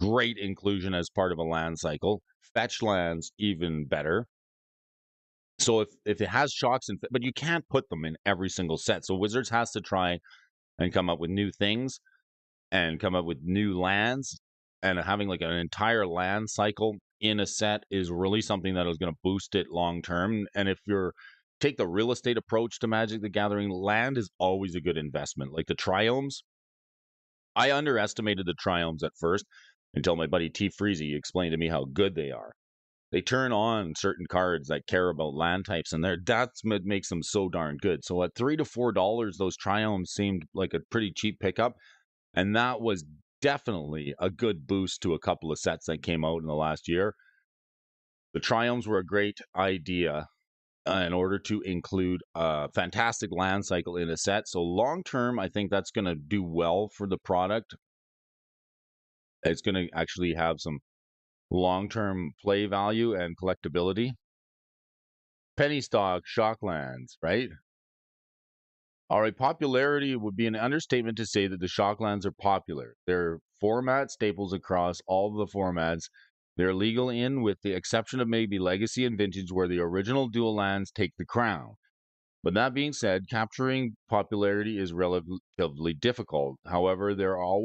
A: great inclusion as part of a land cycle. Fetch lands even better. So if it has shocks but you can't put them in every single set. So Wizards has to try and come up with new things and come up with new lands, and having like an entire land cycle in a set is really something that is going to boost it long term. And if you're take the real estate approach to Magic the Gathering, land is always a good investment. Like the triomes, I underestimated the triomes at first until my buddy T Freezy explained to me how good they are. They turn on certain cards that care about land types, and that's what makes them so darn good. So at $3 to $4, those triomes seemed like a pretty cheap pickup. And that was definitely a good boost to a couple of sets that came out in the last year. The triomes were a great idea in order to include a fantastic land cycle in a set. So long term, I think that's going to do well for the product. It's going to actually have some long term play value and collectability. Penny stock, shocklands, right? All right, popularity would be an understatement to say that the shocklands are popular. They're format staples across all of the formats. They're legal in, with the exception of maybe Legacy and Vintage, where the original dual lands take the crown. But that being said, capturing popularity is relatively difficult. However, there are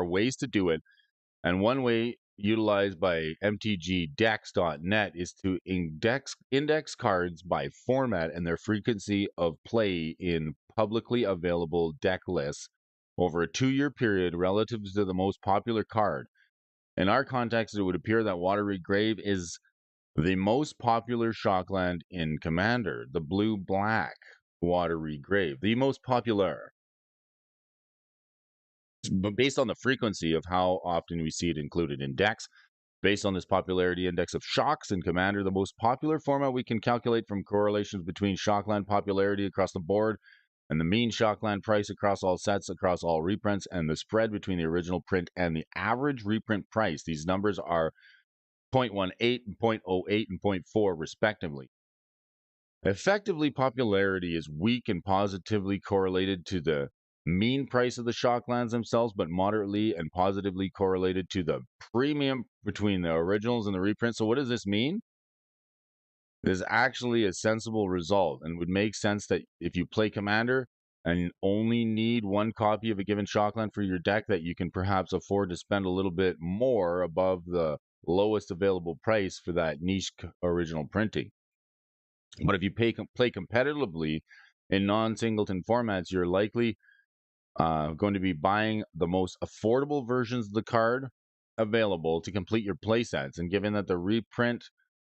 A: ways to do it, and one way utilized by mtgdex.net is to index cards by format and their frequency of play in publicly available deck lists over a 2-year period relative to the most popular card. In our context, it would appear that Watery Grave is the most popular shockland in Commander, the blue-black Watery Grave, the most popular. But based on the frequency of how often we see it included in decks, based on this popularity index of shocks in Commander, the most popular format we can calculate from correlations between shockland popularity across the board and the mean shockland price across all sets, across all reprints, and the spread between the original print and the average reprint price. These numbers are 0.18 and 0.08 and 0.4 respectively. Effectively, popularity is weak and positively correlated to the mean price of the shocklands themselves, but moderately and positively correlated to the premium between the originals and the reprints. So what does this mean? This is actually a sensible result and would make sense that if you play Commander and only need one copy of a given shockland for your deck, that you can perhaps afford to spend a little bit more above the lowest available price for that niche original printing. But if you play competitively in non-singleton formats, you're likely going to be buying the most affordable versions of the card available to complete your playsets. And given that the reprint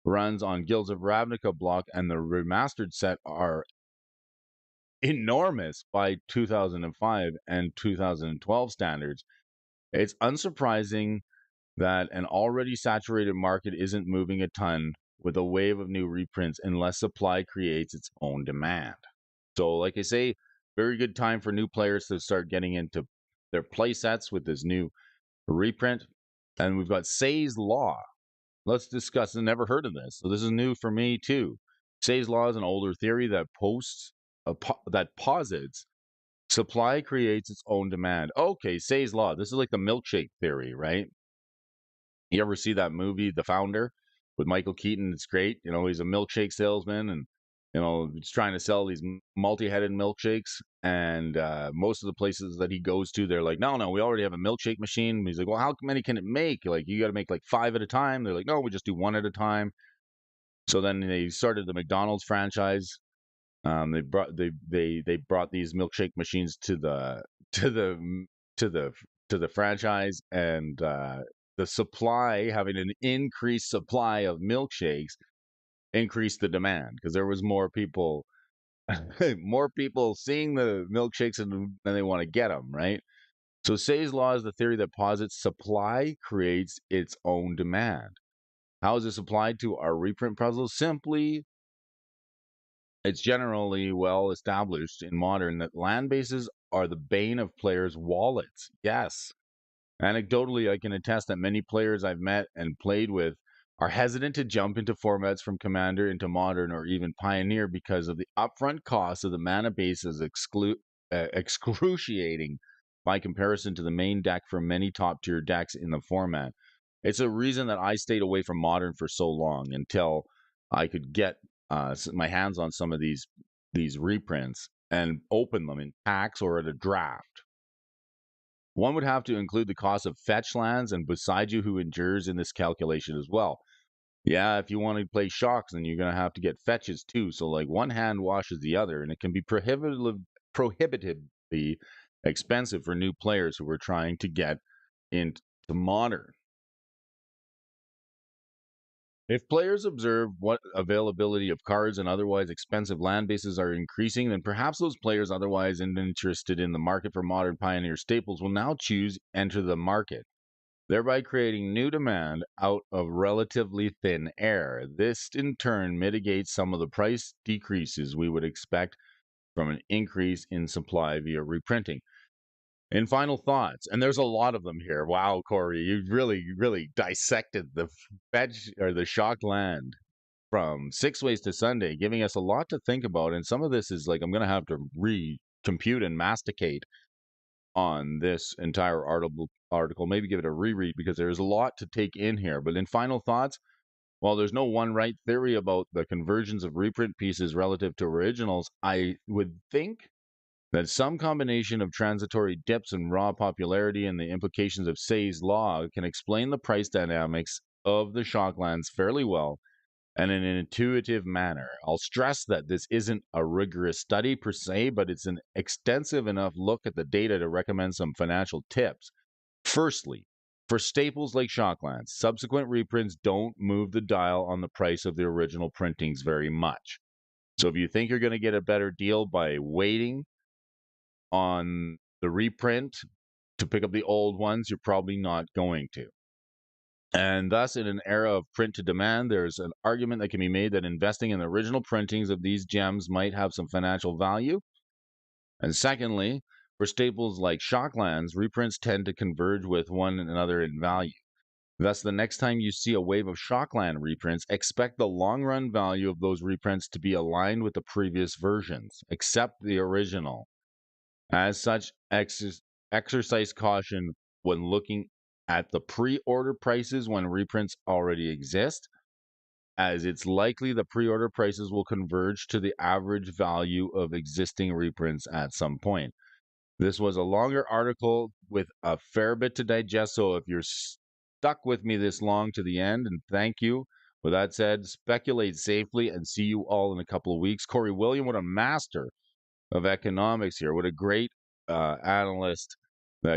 A: runs on Guilds of Ravnica block and the remastered set are enormous by 2005 and 2012 standards, it's unsurprising that an already saturated market isn't moving a ton with a wave of new reprints unless supply creates its own demand. So, like I say, very good time for new players to start getting into their play sets with this new reprint. And we've got Say's Law. Let's discuss. I never heard of this, so this is new for me too. Say's Law is an older theory that that posits supply creates its own demand. Okay, Say's Law. This is like the milkshake theory, right? You ever see that movie, The Founder, with Michael Keaton? It's great. You know, he's a milkshake salesman, and he's trying to sell these multi-headed milkshakes. And most of the places that he goes to, they're like, no, we already have a milkshake machine. He's like, well, how many can it make? Like, you got to make like 5 at a time. They're like, no, we just do 1 at a time. So then they started the McDonald's franchise. They brought these milkshake machines to the to the to the to the franchise, and the supply, having an increased supply of milkshakes, increased the demand because there was more people more people seeing the milkshakes and they want to get them, right? So Say's Law is the theory that posits supply creates its own demand. How is this applied to our reprint puzzles? Simply, it's generally well established in modern that land bases are the bane of players' wallets. Yes. Anecdotally, I can attest that many players I've met and played with are hesitant to jump into formats from Commander into Modern or even Pioneer because of the upfront cost of the mana base is excruciating by comparison to the main deck for many top tier decks in the format. It's a reason that I stayed away from Modern for so long until I could get my hands on some of these reprints and open them in packs or at a draft. One would have to include the cost of fetch lands and beside you who endures in this calculation as well. Yeah, if you want to play shocks, then you're going to have to get fetches too. So like one hand washes the other, and it can be prohibitively expensive for new players who are trying to get into Modern. If players observe what availability of cards and otherwise expensive land bases are increasing, then perhaps those players otherwise interested in the market for Modern Pioneer staples will now choose enter the market. thereby creating new demand out of relatively thin air. This, in turn, mitigates some of the price decreases we would expect from an increase in supply via reprinting. In final thoughts, and there's a lot of them here. Wow, Corey, you really dissected the fetch or the shock land from Six Ways to Sunday, giving us a lot to think about. And some of this is like I'm going to have to recompute and masticate on this entire article, maybe give it a reread because there's a lot to take in here. But in final thoughts, while there's no one right theory about the conversions of reprint pieces relative to originals, I would think that some combination of transitory dips in raw popularity and the implications of Say's law can explain the price dynamics of the shocklands fairly well and in an intuitive manner. I'll stress that this isn't a rigorous study per se, but it's an extensive enough look at the data to recommend some financial tips. Firstly, for staples like shocklands, subsequent reprints don't move the dial on the price of the original printings very much. So if you think you're going to get a better deal by waiting on the reprint to pick up the old ones, you're probably not going to. And thus, in an era of print to demand, there's an argument that can be made that investing in the original printings of these gems might have some financial value. And secondly, for staples like shocklands, reprints tend to converge with one another in value. Thus, the next time you see a wave of shockland reprints, expect the long run value of those reprints to be aligned with the previous versions, except the original. As such, exercise caution when looking at the pre-order prices when reprints already exist, as it's likely the pre-order prices will converge to the average value of existing reprints at some point. This was a longer article with a fair bit to digest, so if you're stuck with me this long to the end, and thank you. With that said, speculate safely and see you all in a couple of weeks. Corey William, what a master of economics here. What a great analyst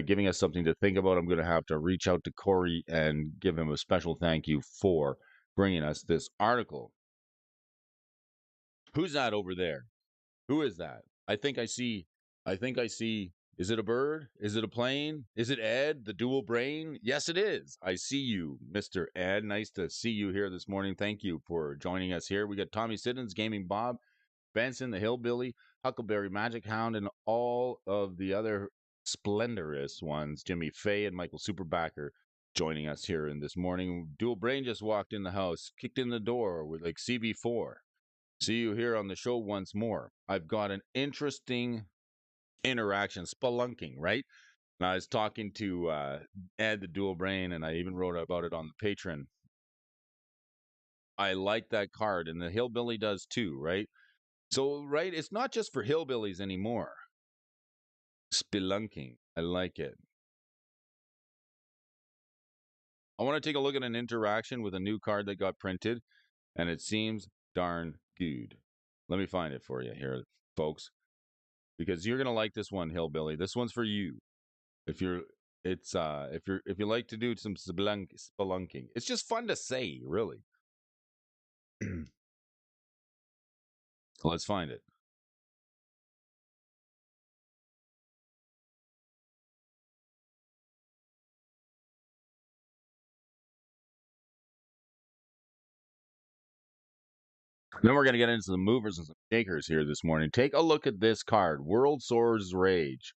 A: giving us something to think about. I'm going to have to reach out to Corey and give him a special thank you for bringing us this article. Who's that over there? Who is that? I think I see. Is it a bird? Is it a plane? Is it Ed, the dual brain? Yes, it is. I see you, Mr. Ed. Nice to see you here this morning. Thank you for joining us here. We got Tommy Siddons, Gaming Bob, Benson, the Hillbilly, Huckleberry Magic Hound, and all of the other splendorous ones, Jimmy Fay and Michael Superbacker, joining us here in this morning. Dual Brain just walked in the house, kicked in the door with like CB4. See you here on the show once more. I've got an interesting interaction, spelunking, right? And I was talking to Ed, the Dual Brain, and I even wrote about it on the Patreon. I like that card, and the Hillbilly does too, right? So, right, it's not just for hillbillies anymore. Spelunking. I like it. I want to take a look at an interaction with a new card that got printed, and it seems darn good. Let me find it for you here, folks, because you're gonna like this one, hillbilly. This one's for you. If you like to do some spelunking, it's just fun to say, really. Let's find it. Then we're going to get into the movers and some shakers here this morning. Take a look at this card, World Swords Rage.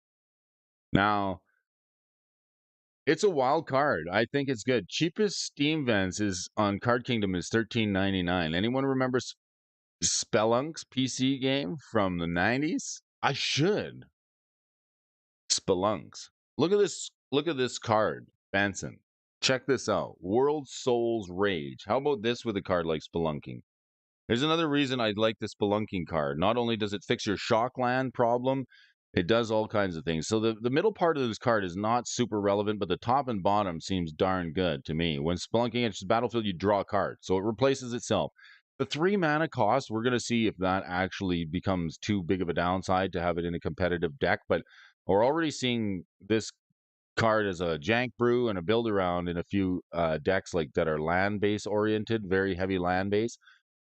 A: Now, it's a wild card. I think it's good. Cheapest Steam vents is on Card Kingdom is $13.99. Anyone remember Spelunk's PC game from the 90s? I should. Spelunks. Look at this. Look at this card, Benson. Check this out. World Souls Rage. How about this with a card like Spelunking? There's another reason I'd like the Spelunking card. Not only does it fix your Shockland problem, it does all kinds of things. So the middle part of this card is not super relevant, but the top and bottom seems darn good to me. When Spelunking enters the battlefield, you draw a card. So it replaces itself. The 3 mana cost, we're going to see if that actually becomes too big of a downside to have it in a competitive deck. But we're already seeing this card as a jank brew and a build around in a few decks like that are land base oriented, very heavy land base.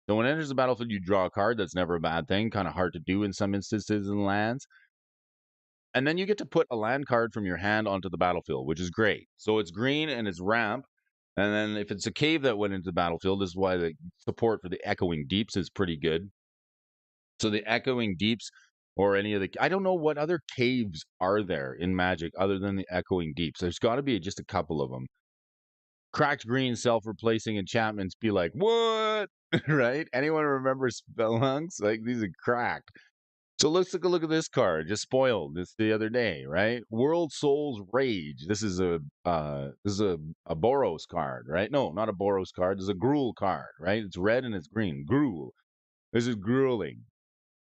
A: So when it enters the battlefield, you draw a card. That's never a bad thing. Kind of hard to do in some instances in lands. And then you get to put a land card from your hand onto the battlefield, which is great. So it's green and it's ramp. And then if it's a cave that went into the battlefield, this is why the support for the Echoing Deeps is pretty good. So the Echoing Deeps or any of the, I don't know what other caves are there in Magic other than the Echoing Deeps. There's got to be just a couple of them. Cracked green self-replacing enchantments be like, what? Right? Anyone remember Spelunks? Like, these are cracked. So let's take a look at this card. Just spoiled this the other day, right? World Soul's Rage. This is a Boros card, right? No, not a Boros card. This is a Gruul card, right? It's red and it's green. Gruul. This is grueling.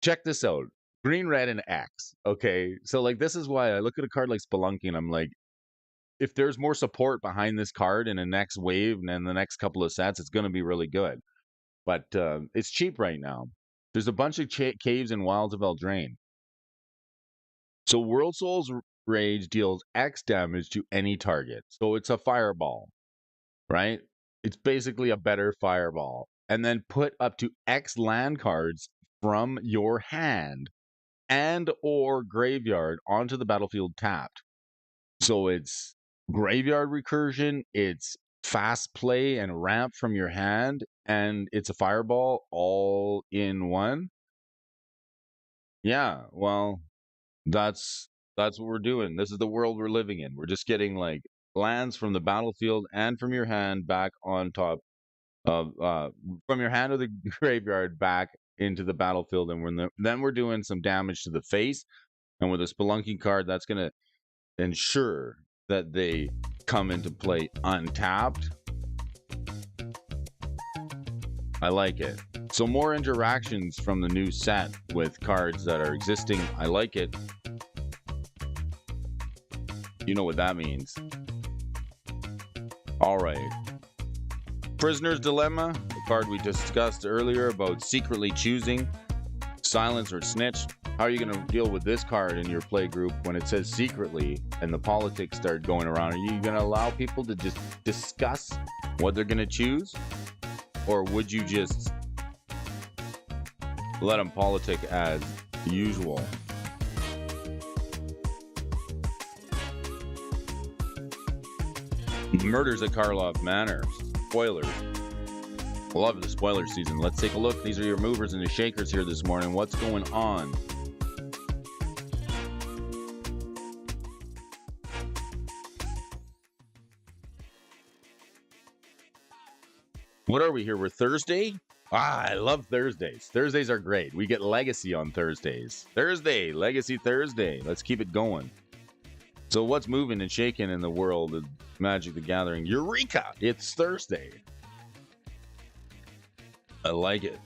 A: Check this out. Green, red, and X. Okay. So like this is why I look at a card like Spelunky and I'm like, if there's more support behind this card in the next wave and in the next couple of sets, it's going to be really good. But it's cheap right now. There's a bunch of caves in Wilds of Eldraine. So World Soul's Rage deals X damage to any target. So it's a fireball, right? It's basically a better fireball. And then put up to X land cards from your hand and or graveyard onto the battlefield tapped. So it's graveyard recursion, it's fast play and ramp from your hand, and it's a fireball all in one. Yeah, well, that's what we're doing. This is the world we're living in. We're just getting like lands from the battlefield and from your hand back on top of from your hand to the graveyard back into the battlefield, and then we're doing some damage to the face. And with a Spelunky card, that's going to ensure that they come into play untapped. I like it. So more interactions from the new set with cards that are existing. I like it. You know what that means. All right. Prisoner's Dilemma, the card we discussed earlier about secretly choosing silence or snitch. How are you going to deal with this card in your play group when it says secretly and the politics start going around? Are you going to allow people to just discuss what they're going to choose? Or would you just let them politic as usual? Murders at Karlov Manor. Spoilers. Love the spoiler season. Let's take a look. These are your movers and the shakers here this morning. What's going on? What are we here? We're Thursday? I love Thursdays. Thursdays are great. We get Legacy on Thursdays. Thursday, Legacy Thursday. Let's keep it going. So what's moving and shaking in the world of Magic the Gathering? Eureka! It's Thursday. I like it.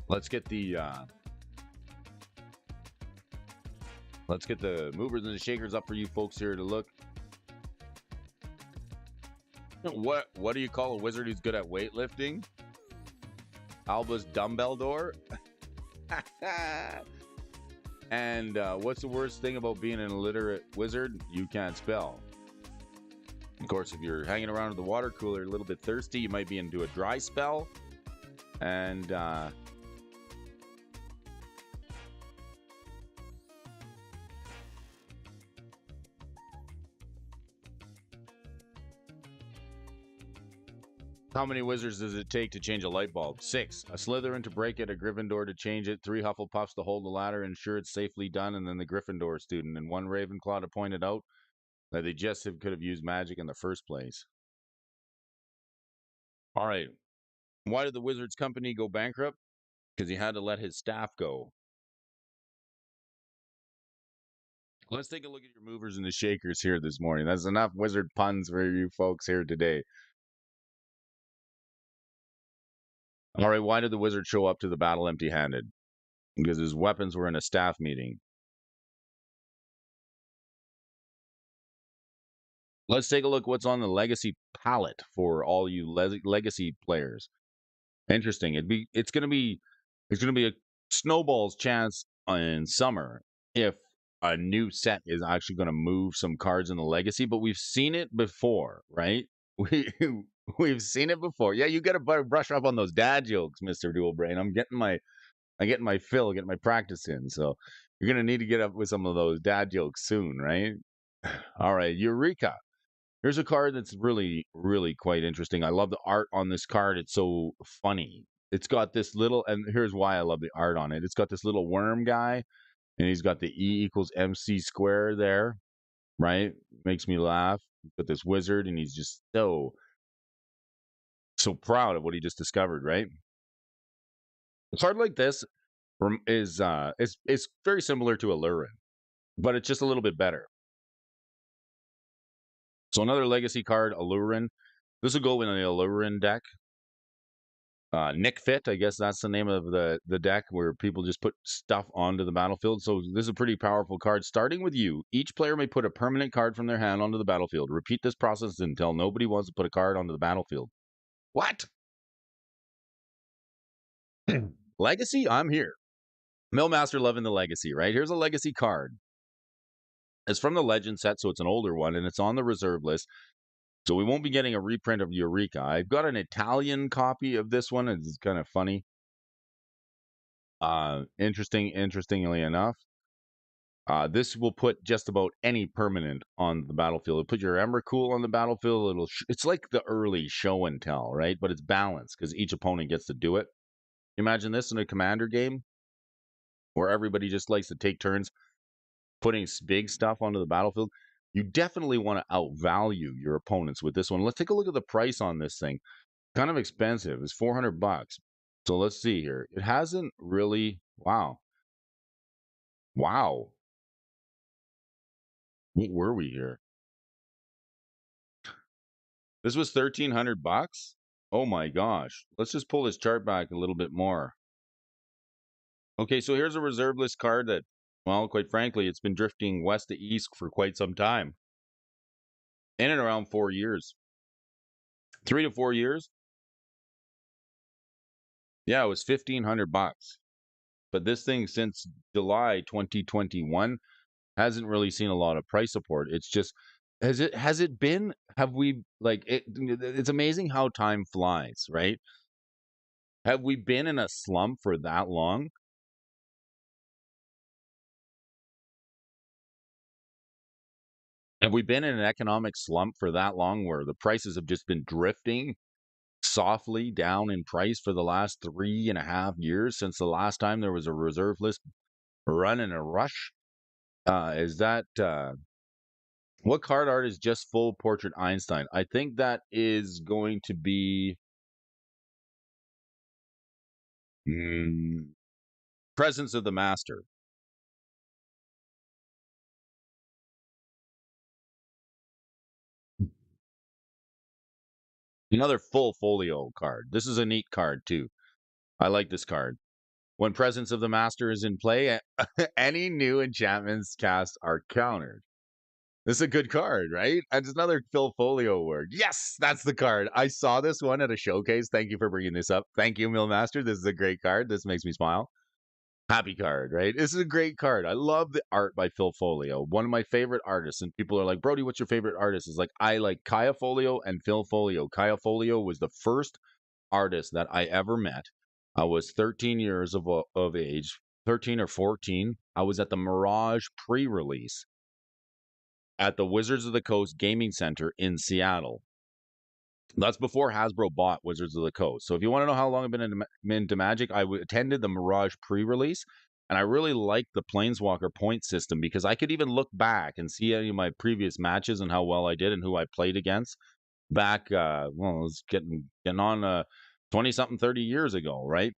A: Let's get the movers and the shakers up for you folks here to look. What do you call a wizard who's good at weightlifting? Alba's dumbbell door. And what's the worst thing about being an illiterate wizard? You can't spell. Of course, if you're hanging around at the water cooler a little bit thirsty, you might be into a dry spell. And how many wizards does it take to change a light bulb? 6. A Slytherin to break it, a Gryffindor to change it, 3 Hufflepuffs to hold the ladder, ensure it's safely done, and then the Gryffindor student, and 1 Ravenclaw to point it out that they just could have used magic in the first place. All right. Why did the Wizards company go bankrupt? Because he had to let his staff go. Let's take a look at your movers and the shakers here this morning. That's enough wizard puns for you folks here today. All right, why did the wizard show up to the battle empty-handed? Because his weapons were in a staff meeting. Let's take a look what's on the legacy palette for all you legacy players. Interesting. It's gonna be a snowball's chance in summer if a new set is actually going to move some cards in the legacy, but we've seen it before, right? We've seen it before. Yeah, you got to brush up on those dad jokes, Mister Dual Brain. I'm getting my fill, getting my practice in. So you're gonna need to get up with some of those dad jokes soon, right? All right, Eureka. Here's a card that's really, really quite interesting. I love the art on this card. It's so funny. It's got this little, and here's why I love the art on it. It's got this little worm guy, and he's got the E equals MC square there, right? Makes me laugh. But this wizard, and he's just so proud of what he just discovered, right? A card like this is very similar to Allurin, but it's just a little bit better. So another legacy card, Allurin. This will go in the Allurin deck. Nick Fit, I guess that's the name of the deck where people just put stuff onto the battlefield. So this is a pretty powerful card. Starting with you, each player may put a permanent card from their hand onto the battlefield. Repeat this process until nobody wants to put a card onto the battlefield. What? Legacy? I'm here. Millmaster loving the legacy, right? Here's a legacy card. It's from the Legend set, so it's an older one, and it's on the reserve list. So we won't be getting a reprint of Eureka. I've got an Italian copy of this one. It's kind of funny. Interestingly enough, this will put just about any permanent on the battlefield. It'll put your Emrakul on the battlefield. It's like the early show and tell, right? But it's balanced because each opponent gets to do it. Imagine this in a commander game where everybody just likes to take turns putting big stuff onto the battlefield. You definitely want to outvalue your opponents with this one. Let's take a look at the price on this thing. Kind of expensive. It's $400. So let's see here. It hasn't really. Wow. Wow. What were we here? This was $1,300. Oh my gosh. Let's just pull this chart back a little bit more. Okay, so here's a reserve list card that, well, quite frankly, it's been drifting west to east for quite some time. In and around 4 years. 3 to 4 years. Yeah, it was $1,500. But this thing since July 2021 hasn't really seen a lot of price support. It's just has it been have we like it's amazing how time flies, right? Have we been in a slump for that long? Have we been in an economic slump for that long where the prices have just been drifting softly down in price for the last 3.5 years since the last time there was a reserve list run in a rush? Is that what card art is just full portrait Einstein? I think that is going to be Presence of the Master. Another full folio card. This is a neat card too. I like this card. When Presence of the Master is in play, any new enchantments cast are countered. This is a good card, right? And it's another Phil Folio word. Yes, that's the card. I saw this one at a showcase. Thank you for bringing this up. Thank you, Millmaster. This is a great card. This makes me smile. Happy card, right? This is a great card. I love the art by Phil Folio, one of my favorite artists. And people are like, Brody, what's your favorite artist? Is like, I like Kaya Folio and Phil Folio. Kaya Folio was the first artist that I ever met. I was 13 years of age, 13 or 14. I was at the Mirage pre-release at the Wizards of the Coast Gaming Center in Seattle. That's before Hasbro bought Wizards of the Coast. So if you want to know how long I've been into Magic, I attended the Mirage pre-release, and I really liked the Planeswalker point system because I could even look back and see any of my previous matches and how well I did and who I played against back. Well, it was getting on 20-something, 30 years ago, right?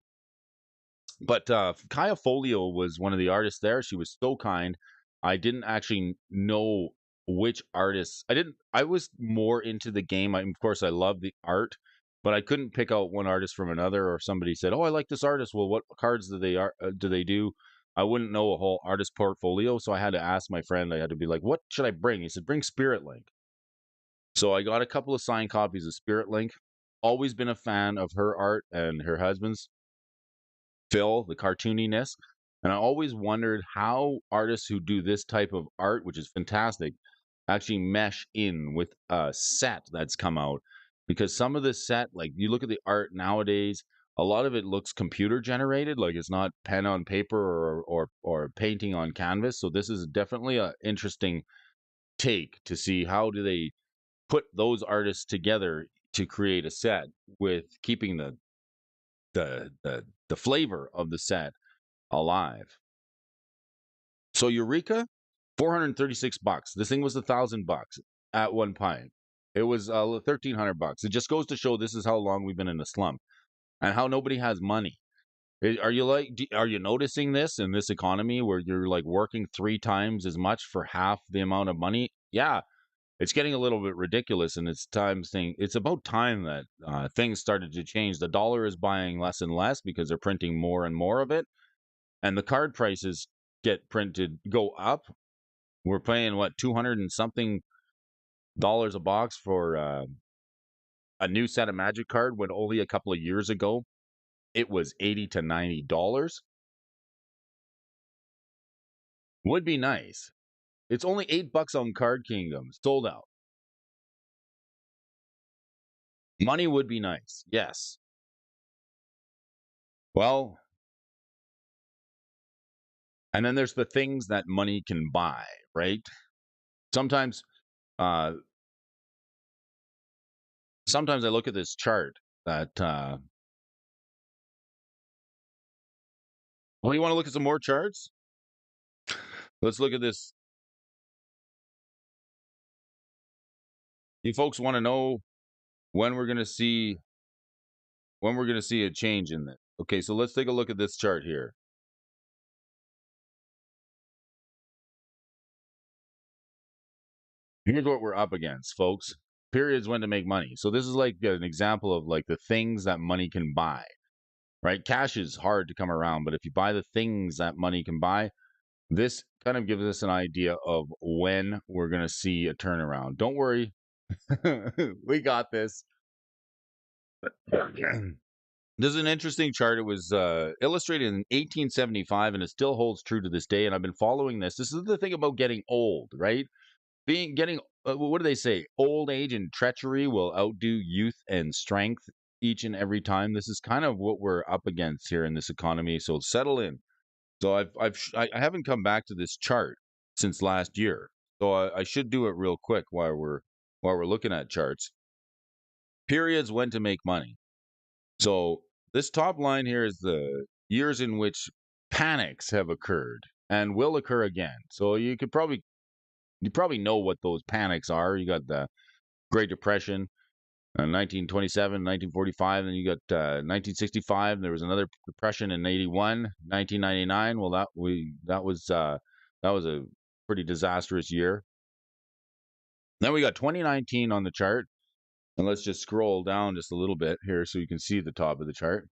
A: But Kaya Folio was one of the artists there. She was so kind. I didn't actually know which artists. I was more into the game. Of course, I love the art, but I couldn't pick out one artist from another. Or somebody said, "Oh, I like this artist." Well, what cards do they do? I wouldn't know a whole artist portfolio, so I had to ask my friend. I had to be like, "What should I bring?" He said, "Bring Spirit Link." So I got a couple of signed copies of Spirit Link. Always been a fan of her art and her husband's. Phil, the cartooniness. And I always wondered how artists who do this type of art, which is fantastic, actually mesh in with a set that's come out. because some of this set, like you look at the art nowadays, a lot of it looks computer generated, like it's not pen on paper or painting on canvas. So this is definitely a interesting take to see how do they put those artists together to create a set with keeping the flavor of the set alive. So Eureka, $436. This thing was $1,000 at one point. It was $1,300. It just goes to show this is how long we've been in a slump and how nobody has money. Are you noticing this in this economy where you're like working 3 times as much for half the amount of money? Yeah, it's getting a little bit ridiculous, and it's about time that things started to change. The dollar is buying less and less because they're printing more and more of it, and the card prices go up. We're paying what, 200 and something dollars a box for a new set of Magic card when only a couple of years ago it was $80 to $90. Would be nice. It's only $8 on Card Kingdom, sold out. Money would be nice, yes. Well, and then there's the things that money can buy, right? Sometimes, uh, sometimes I look at this chart that. Well, you want to look at some more charts? Let's look at this. You folks want to know when we're going to see a change in this. Okay, so let's take a look at this chart here. Here's what we're up against, folks. Periods when to make money. So this is like an example of like the things that money can buy, right? Cash is hard to come around, but if you buy the things that money can buy, this kind of gives us an idea of when we're going to see a turnaround. Don't worry. We got this. This is an interesting chart. It was illustrated in 1875, and it still holds true to this day. And I've been following this. This is the thing about getting old, right? What do they say? Old age and treachery will outdo youth and strength each and every time. This is kind of what we're up against here in this economy. So settle in. So I haven't come back to this chart since last year. So I should do it real quick while we're looking at charts. Periods when to make money. So this top line here is the years in which panics have occurred and will occur again. So you probably know what those panics are. You got the Great Depression, 1927, 1945, then you got 1965. There was another depression in 81, 1999. Well, that was a pretty disastrous year. Then we got 2019 on the chart, and let's just scroll down just a little bit here so you can see the top of the chart.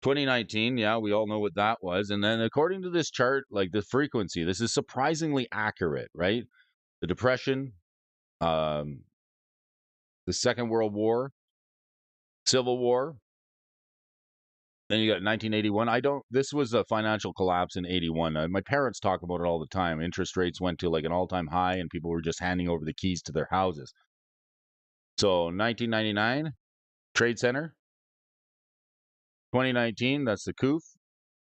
A: 2019, yeah, we all know what that was. And then according to this chart, like the frequency, this is surprisingly accurate, right? The Depression, the Second World War, Civil War. Then you got 1981. This was a financial collapse in 81. My parents talk about it all the time. Interest rates went to like an all-time high and people were just handing over the keys to their houses. So 1999, Trade Center. 2019, that's the coup.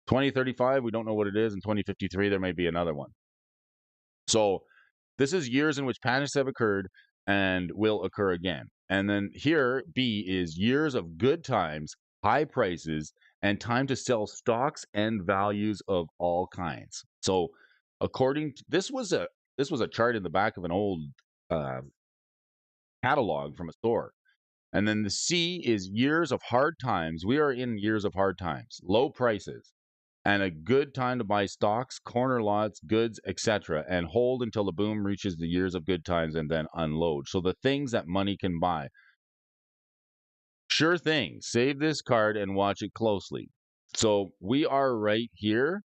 A: 2035, we don't know what it is. In 2053, there may be another one. So this is years in which panics have occurred and will occur again. And then here, B is years of good times, high prices, and time to sell stocks and values of all kinds. So according to this was a chart in the back of an old uh, catalog from a store. And then the C is years of hard times. We are in years of hard times, low prices, and a good time to buy stocks, corner lots, goods, etc., and hold until the boom reaches the years of good times and then unload. So the things that money can buy. Sure thing. Save this card and watch it closely. So we are right here,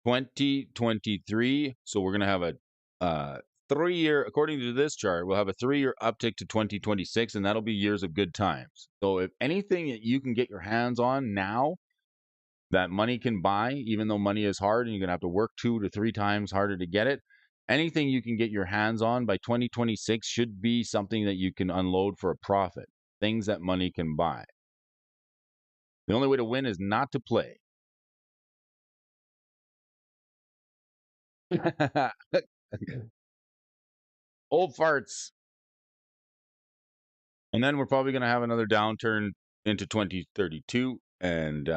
A: 2023. So we're going to have a 3-year, according to this chart, we'll have a 3-year uptick to 2026, and that'll be years of good times. So if anything that you can get your hands on now that money can buy, even though money is hard and you're going to have to work 2 to 3 times harder to get it, anything you can get your hands on by 2026 should be something that you can unload for a profit. Things that money can buy. The only way to win is not to play. Old farts. And then we're probably going to have another downturn into 2032 and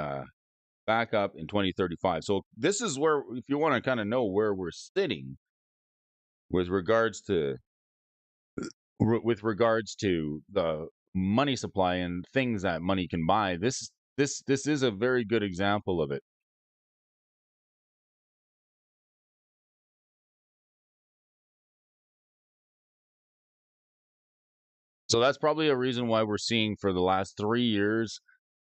A: back up in 2035. So this is where, if you want to kind of know where we're sitting with regards to the money supply and things that money can buy, this is a very good example of it. So that's probably a reason why we're seeing for the last 3 years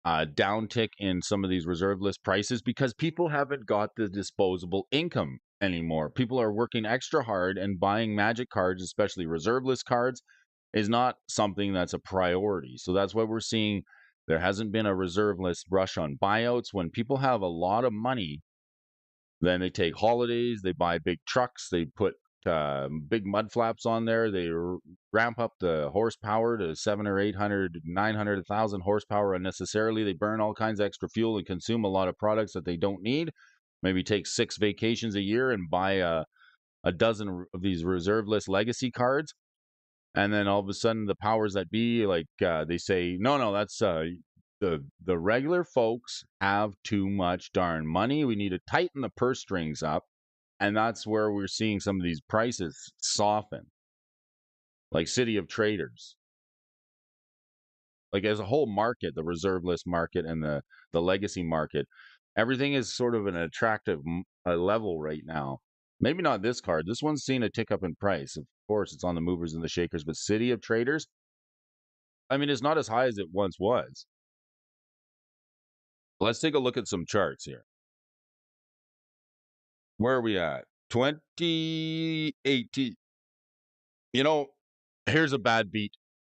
A: downtick in some of these reserve list prices, because people haven't got the disposable income anymore. People are working extra hard, and buying magic cards, especially reserve list cards, is not something that's a priority. So that's why we're seeing there hasn't been a reserve list rush on buyouts. When people have a lot of money, then they take holidays, they buy big trucks, they put big mud flaps on there, they ramp up the horsepower to 700 or 800, 900, 1,000 horsepower unnecessarily. They burn all kinds of extra fuel and consume a lot of products that they don't need. Maybe take 6 vacations a year and buy a dozen of these reserve list legacy cards. And then all of a sudden, the powers that be, like they say, no, that's the regular folks have too much darn money. We need to tighten the purse strings up, and that's where we're seeing some of these prices soften, like City of Traders. Like as a whole market, the reserve list market and the legacy market, everything is sort of an attractive level right now. Maybe not this card. This one's seen a tick up in price. Of course, it's on the movers and the shakers, but City of Traders, I mean, it's not as high as it once was. Let's take a look at some charts here. Where are we at? 2018. You know, here's a bad beat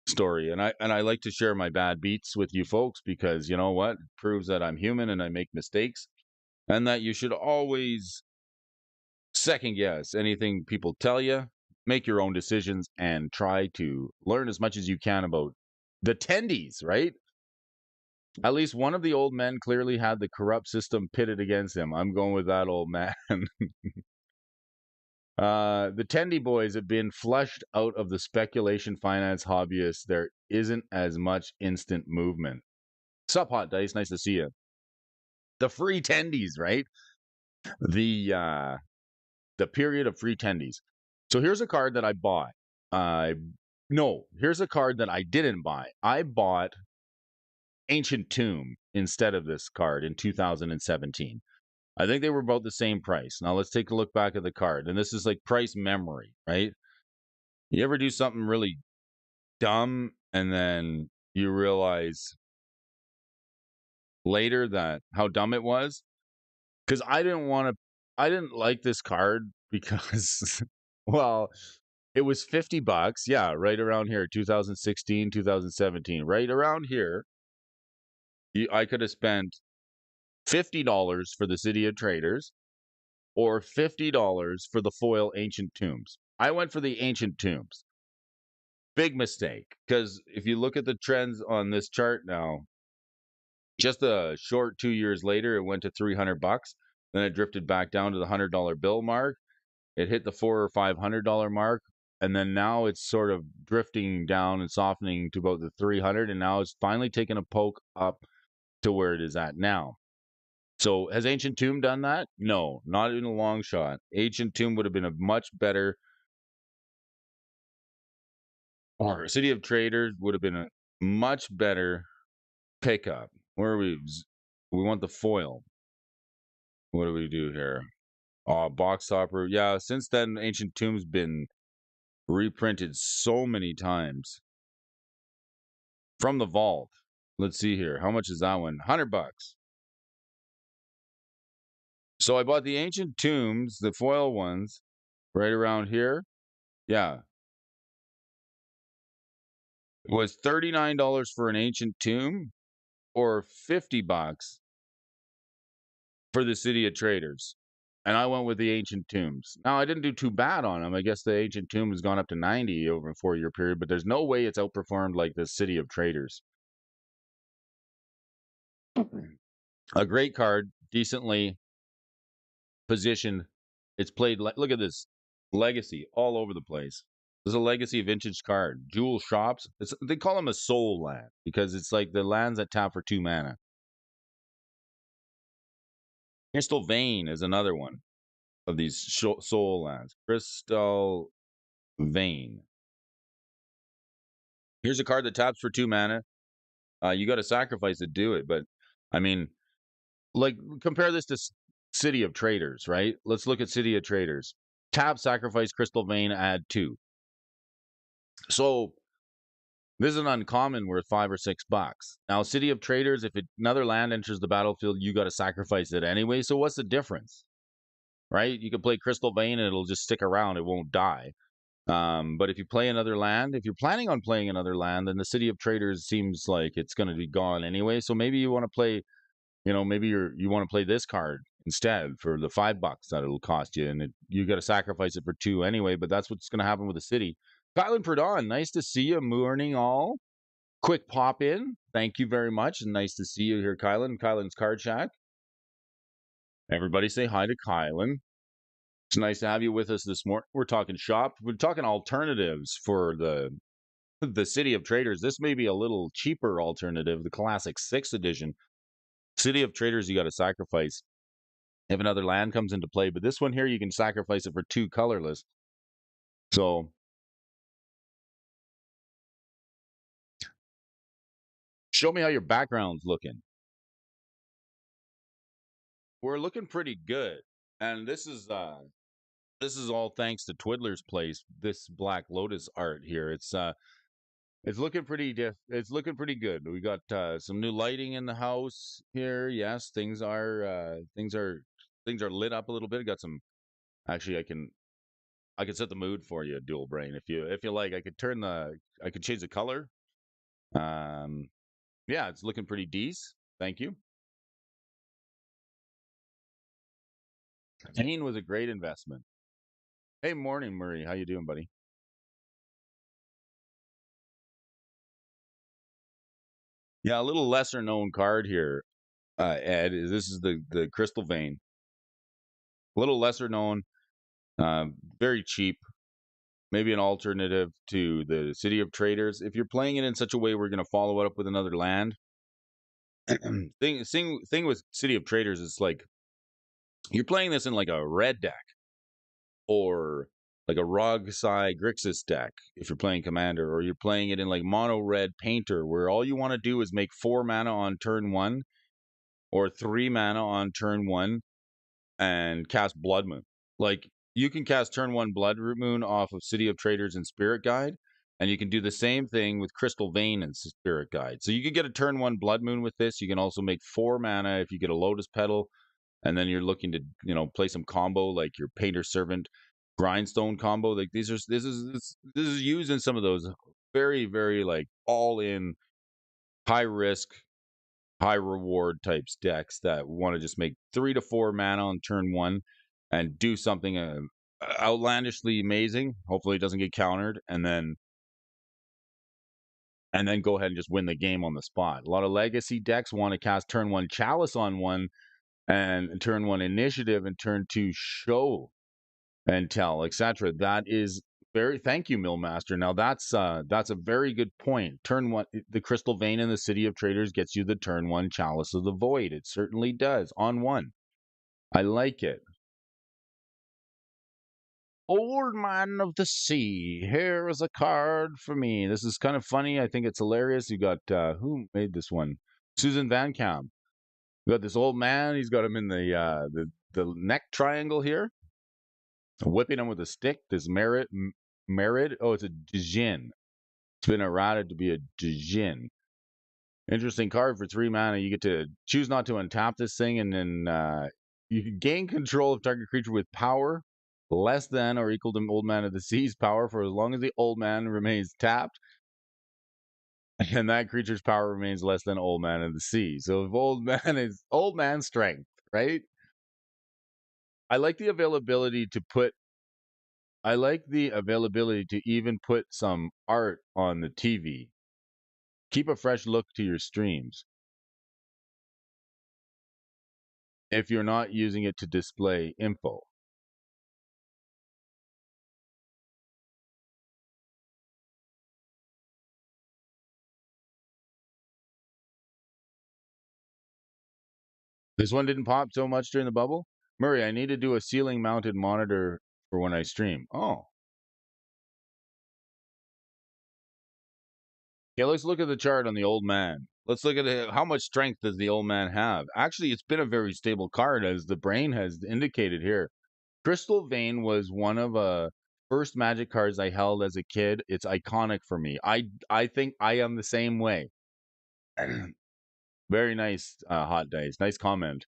A: story, and I like to share my bad beats with you folks, because you know what? It proves that I'm human and I make mistakes, and that you should always second guess anything people tell you, make your own decisions, and try to learn as much as you can about the tendies, right? At least one of the old men clearly had the corrupt system pitted against him. I'm going with that old man. The Tendy boys have been flushed out of the speculation finance hobbyists. There isn't as much instant movement. Sup, Hot Dice? Nice to see you. The free tendies, right? The period of free tendies. So here's a card that I bought. No, here's a card that I didn't buy. I bought Ancient Tomb instead of this card in 2017. I think they were about the same price. Now let's take a look back at the card. And this is like price memory, right? You ever do something really dumb and then you realize later that how dumb it was? Because I didn't like this card because, well, it was $50. Yeah, right around here, 2016, 2017, right around here. I could have spent $50 for the City of Traders or $50 for the foil Ancient Tombs. I went for the Ancient Tombs. Big mistake, because if you look at the trends on this chart now, just a short 2 years later, it went to $300. Then it drifted back down to the $100 bill mark. It hit the $400 or $500 mark, and then now it's sort of drifting down and softening to about the 300, and now it's finally taken a poke up to where it is at now. So has Ancient Tomb done that? No, not in a long shot. Ancient Tomb would have been a much better, or City of Traders would have been a much better pickup. Where are we? We want the foil. What do we do here? Box topper. Yeah, since then, Ancient Tomb's been reprinted so many times from the vault. Let's see here. How much is that one? $100. So I bought the Ancient Tombs, the foil ones, right around here. Yeah. It was $39 for an Ancient Tomb or $50 for the City of Traders. And I went with the Ancient Tombs. Now, I didn't do too bad on them. I guess the Ancient Tomb has gone up to 90 over a 4-year period, but there's no way it's outperformed like the City of Traders. A great card, decently positioned. It's played. Look at this legacy all over the place. This is a legacy vintage card. Jewel Shops. They call them a soul land because it's like the lands that tap for 2 mana. Crystal Vein is another one of these soul lands. Crystal Vein. Here's a card that taps for 2 mana. You got to sacrifice to do it, but I mean, like compare this to City of Traders, right? Let's look at City of Traders. Tap, sacrifice, Crystal Vein, add 2. So this is an uncommon worth $5 or $6. Now, City of Traders, if another land enters the battlefield, you got to sacrifice it anyway. So what's the difference, right? You can play Crystal Vein and it'll just stick around; it won't die. But if you play another land, if you're planning on playing another land, then the City of Traders seems like it's going to be gone anyway. So maybe you want to play, maybe you want to play this card instead for the $5 that it'll cost you, and you got to sacrifice it for 2 anyway. But that's what's going to happen with the city. Kylan Perdon, nice to see you. Morning all. Quick pop in. Thank you very much. And nice to see you here, Kylan. Kylan's Card Shack. Everybody say hi to Kylan. It's nice to have you with us this morning. We're talking shop. We're talking alternatives for the City of Traders. This may be a little cheaper alternative, the classic 6th edition. City of Traders, you got to sacrifice if another land comes into play. But this one here, you can sacrifice it for 2 colorless. So show me how your background's looking. We're looking pretty good. And this is all thanks to Twiddler's Place. This Black Lotus art here. It's looking pretty it's looking pretty good. We got some new lighting in the house here. Yes, things are lit up a little bit. Got some actually I can set the mood for you, Dual Brain, if you like. I could change the color. Yeah, it's looking pretty decent. Thank you. Kane was a great investment. Hey, morning, Murray. How you doing, buddy? Yeah, a little lesser known card here, Ed. This is the Crystal Vein. A little lesser known, very cheap. Maybe an alternative to the City of Traders. If you're playing it in such a way, we're going to follow it up with another land. thing with City of Traders is like you're playing this in like a red deck or like a Rogsai Grixis deck if you're playing Commander, or you're playing it in like mono red Painter, where all you want to do is make 4 mana on turn 1 or 3 mana on turn 1 and cast Blood Moon. Like you can cast turn 1 Blood Moon off of City of Traders and Spirit Guide, and you can do the same thing with Crystal Vein and Spirit Guide. So you could get a turn 1 Blood Moon with this. You can also make 4 mana if you get a Lotus Petal, and then you're looking to play some combo like your Painter Servant Grindstone combo. Like this is used in some of those very, very like all in high risk, high reward types decks that want to just make 3 to 4 mana on turn 1 and do something outlandishly amazing. Hopefully it doesn't get countered, and then go ahead and just win the game on the spot. A lot of legacy decks want to cast turn 1 Chalice on 1 and turn 1 Initiative and turn 2 Show and Tell, etc. That is thank you, Millmaster. Now that's a very good point. Turn 1, the Crystal Vein in the City of Traders gets you the turn 1 Chalice of the Void. It certainly does on 1. I like it. Old Man of the Sea, here is a card for me. This is kind of funny. I think it's hilarious. You got who made this one? Susan Van Camp. You got this old man. He's got him in the neck triangle here, whipping him with a stick. This Merid. Oh, it's a Djinn. It's been errated to be a Djinn. Interesting card for 3 mana. You get to choose not to untap this thing, and then you can gain control of target creature with power less than or equal to Old Man of the Sea's power for as long as the old man remains tapped, and that creature's power remains less than Old Man of the Sea. So if old man is old man strength, right? I like the availability to put. I like the availability to even put some art on the TV. Keep a fresh look to your streams if you're not using it to display info. This one didn't pop so much during the bubble. Murray, I need to do a ceiling mounted monitor for when I stream. Oh. Yeah, let's look at the chart on the old man. Let's look at it. How much strength does the old man have? Actually, it's been a very stable card, as the brain has indicated here. Crystal Vein was one of first Magic cards I held as a kid. It's iconic for me. I think I am the same way. Very nice, Hot Dice. Nice comment.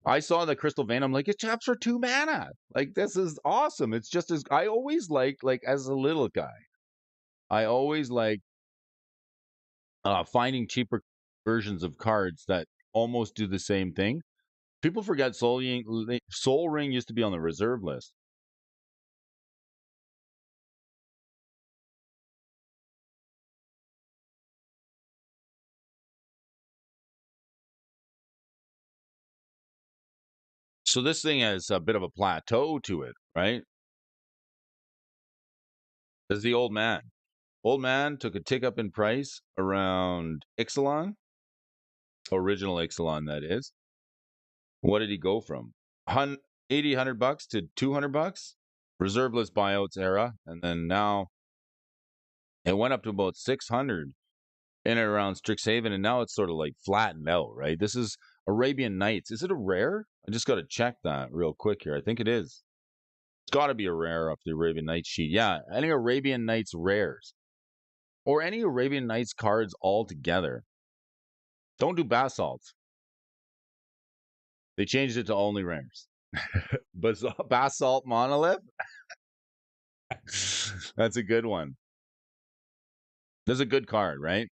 A: I saw the Crystal Vein. I'm like, it taps for 2 mana. Like, this is awesome. It's just as I always like as a little guy. I always like finding cheaper versions of cards that almost do the same thing. People forget Soul Ring used to be on the reserve list. So this thing has a bit of a plateau to it, right? As the old man. Old man took a tick up in price around Ixalan, original Ixalan, that is. What did he go from? 80, $100 to $200? Reserve list buyouts era. And then now it went up to about 600 in and around Strixhaven. And now it's sort of like flattened out, right? This is Arabian Nights. Is it a rare? I just got to check that real quick here. I think it is. It's got to be a rare off the Arabian Nights sheet. Yeah, any Arabian Nights rares or any Arabian Nights cards altogether. Don't do basalt. They changed it to only rares. Basalt monolith. That's a good one. That's a good card, right?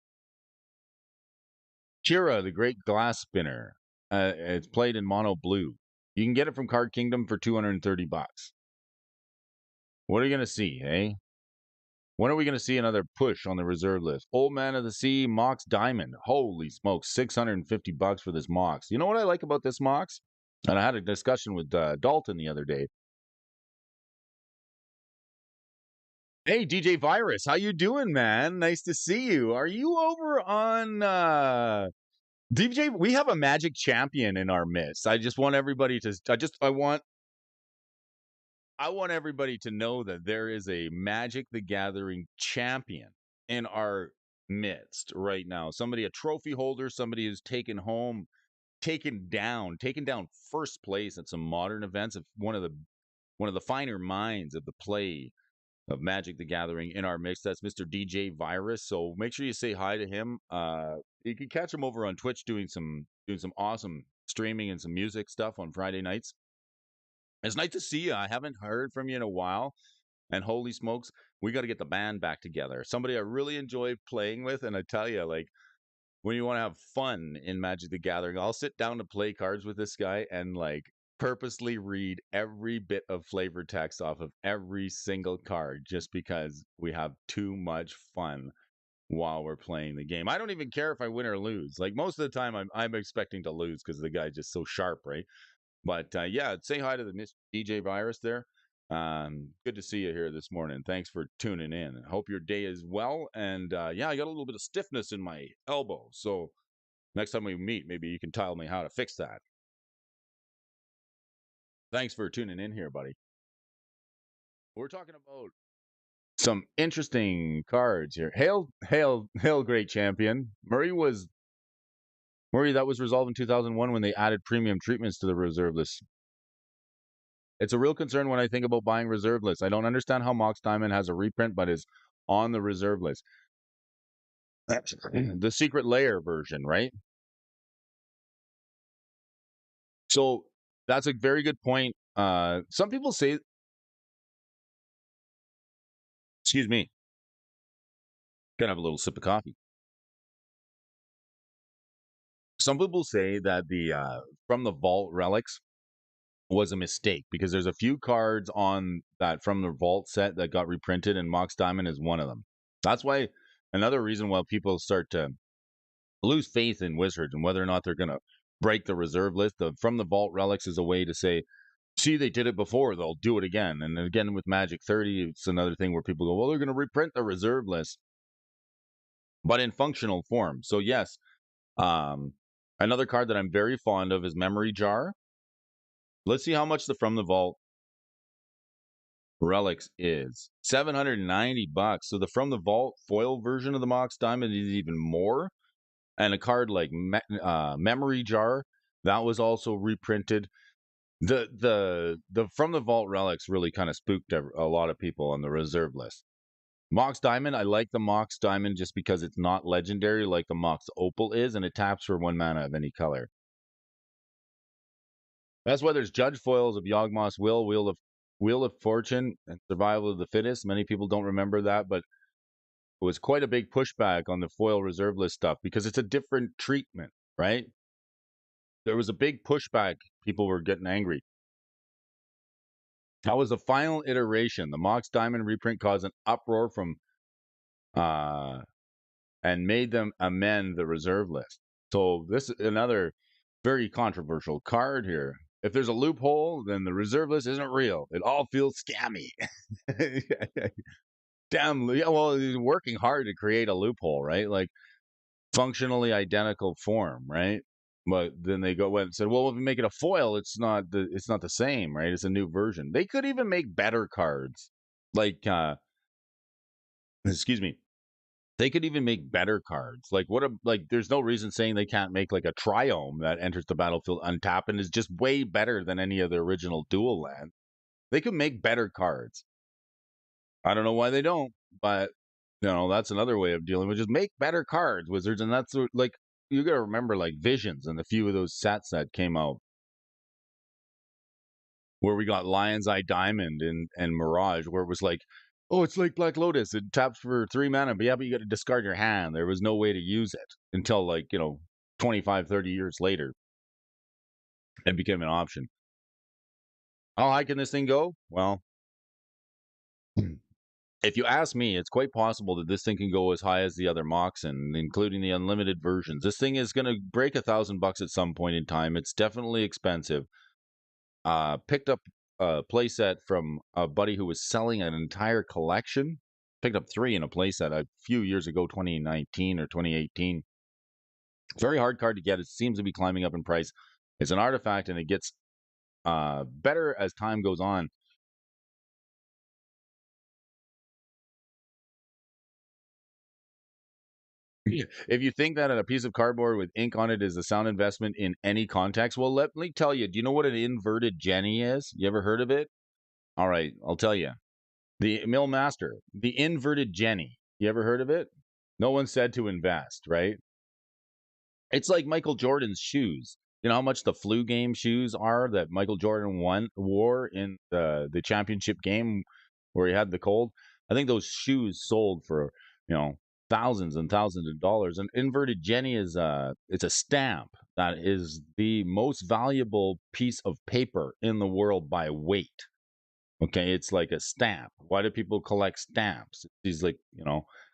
A: Kira, the Great Glass Spinner. It's played in mono blue. You can get it from Card Kingdom for $230. What are you gonna see, hey? When are we going to see another push on the reserve list? Old Man of the Sea, Mox Diamond. Holy smokes, $650 for this Mox. You know what I like about this Mox? And I had a discussion with Dalton the other day. Hey, DJ Virus, how you doing, man? Nice to see you. Are you over on DJ? We have a Magic champion in our midst. I just want everybody to. I want everybody to know that there is a Magic the Gathering champion in our midst right now. Somebody, a trophy holder, somebody who's taken down first place at some modern events of one of the finer minds of the play of Magic the Gathering in our mix. That's Mr. DJ Virus. So make sure you say hi to him. You can catch him over on Twitch doing some awesome streaming and some music stuff on Friday nights. It's nice to see you. I haven't heard from you in a while. And holy smokes, we got to get the band back together. Somebody I really enjoy playing with. And I tell you, like, when you want to have fun in Magic the Gathering, I'll sit down to play cards with this guy and, like, purposely read every bit of flavor text off of every single card just because we have too much fun while we're playing the game. I don't even care if I win or lose. Like, most of the time, I'm expecting to lose because the guy's just so sharp, right? But yeah, say hi to the Miss DJ Virus there. Good to see you here this morning. Thanks for tuning in. I hope your day is well. And yeah, I got a little bit of stiffness in my elbow. So next time we meet, maybe you can tell me how to fix that. Thanks for tuning in here, buddy. We're talking about some interesting cards here. Hail, great champion. Murray, that was resolved in 2001 when they added premium treatments to the reserve list. It's a real concern when I think about buying reserve lists. I don't understand how Mox Diamond has a reprint but is on the reserve list. The secret layer version, right? So that's a very good point. Some people say, excuse me, gonna have a little sip of coffee. Some people say that the from the vault relics was a mistake because there's a few cards on that from the Vault set that got reprinted, and Mox Diamond is one of them. That's why another reason why people start to lose faith in Wizards and whether or not they're going to break the reserve list. From the Vault relics is a way to say, see, they did it before, they'll do it again. And again, with Magic 30, it's another thing where people go, well, they're going to reprint the reserve list, but in functional form. So, yes, another card that I'm very fond of is Memory Jar. Let's see how much the From the Vault relics is. $790. So the From the Vault foil version of the Mox Diamond is even more. And a card like Memory Jar, that was also reprinted. The From the Vault relics really kind of spooked a lot of people on the reserve list. Mox Diamond, I like the Mox Diamond just because it's not legendary like the Mox Opal is, and it taps for 1 mana of any color. That's why there's Judge foils of Yawgmoth's Will, Wheel of Fortune, and Survival of the Fittest. Many people don't remember that, but it was quite a big pushback on the foil reserve list stuff because it's a different treatment, right? There was a big pushback. People were getting angry. That was the final iteration. The Mox Diamond reprint caused an uproar from and made them amend the reserve list. So this is another very controversial card here. If there's a loophole, then the reserve list isn't real. It all feels scammy. Damn, yeah, well, he's working hard to create a loophole, right? Like functionally identical form, right? But then they went and said, well, if we make it a foil, it's not the same, right? It's a new version. They could even make better cards. Like excuse me. They could even make better cards. Like there's no reason saying they can't make like a Triome that enters the battlefield untapped and is just way better than any of the original dual land. They could make better cards. I don't know why they don't, but that's another way of dealing with just make better cards, Wizards. And that's like you got to remember like Visions and a few of those sets that came out where we got Lion's Eye Diamond and Mirage, where it was like, oh, it's like Black Lotus. It taps for 3 mana, but you got to discard your hand. There was no way to use it until 25, 30 years later. It became an option. How high can this thing go? Well, if you ask me, it's quite possible that this thing can go as high as the other Moxen, including the unlimited versions. This thing is going to break $1,000 at some point in time. It's definitely expensive. Picked up a playset from a buddy who was selling an entire collection. Picked up 3 in a playset a few years ago, 2019 or 2018. Very hard card to get. It seems to be climbing up in price. It's an artifact, and it gets better as time goes on. If you think that a piece of cardboard with ink on it is a sound investment in any context, well, let me tell you. Do you know what an inverted Jenny is? You ever heard of it? All right, I'll tell you. The Mill Master, the inverted Jenny. You ever heard of it? No one said to invest, right? It's like Michael Jordan's shoes. You know how much the flu game shoes are that Michael Jordan wore in the championship game where he had the cold? I think those shoes sold for, thousands and thousands of dollars. And inverted Jenny is it's a stamp that is the most valuable piece of paper in the world by weight. Okay, it's like a stamp. Why do people collect stamps? These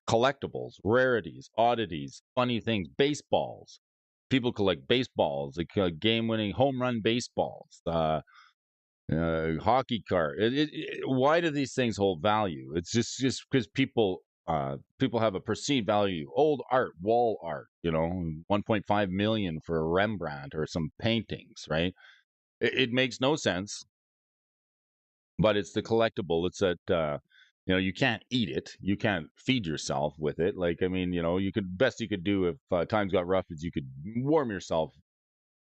A: collectibles, rarities, oddities, funny things, baseballs. People collect baseballs, like game-winning home run baseballs, hockey card. Why do these things hold value? It's just because people have a perceived value. Old art, wall art, 1.5 million for a Rembrandt or some paintings, right? It makes no sense. But it's the collectible. It's that you can't eat it, you can't feed yourself with it. Like, I mean, you could do if times got rough is you could warm yourself.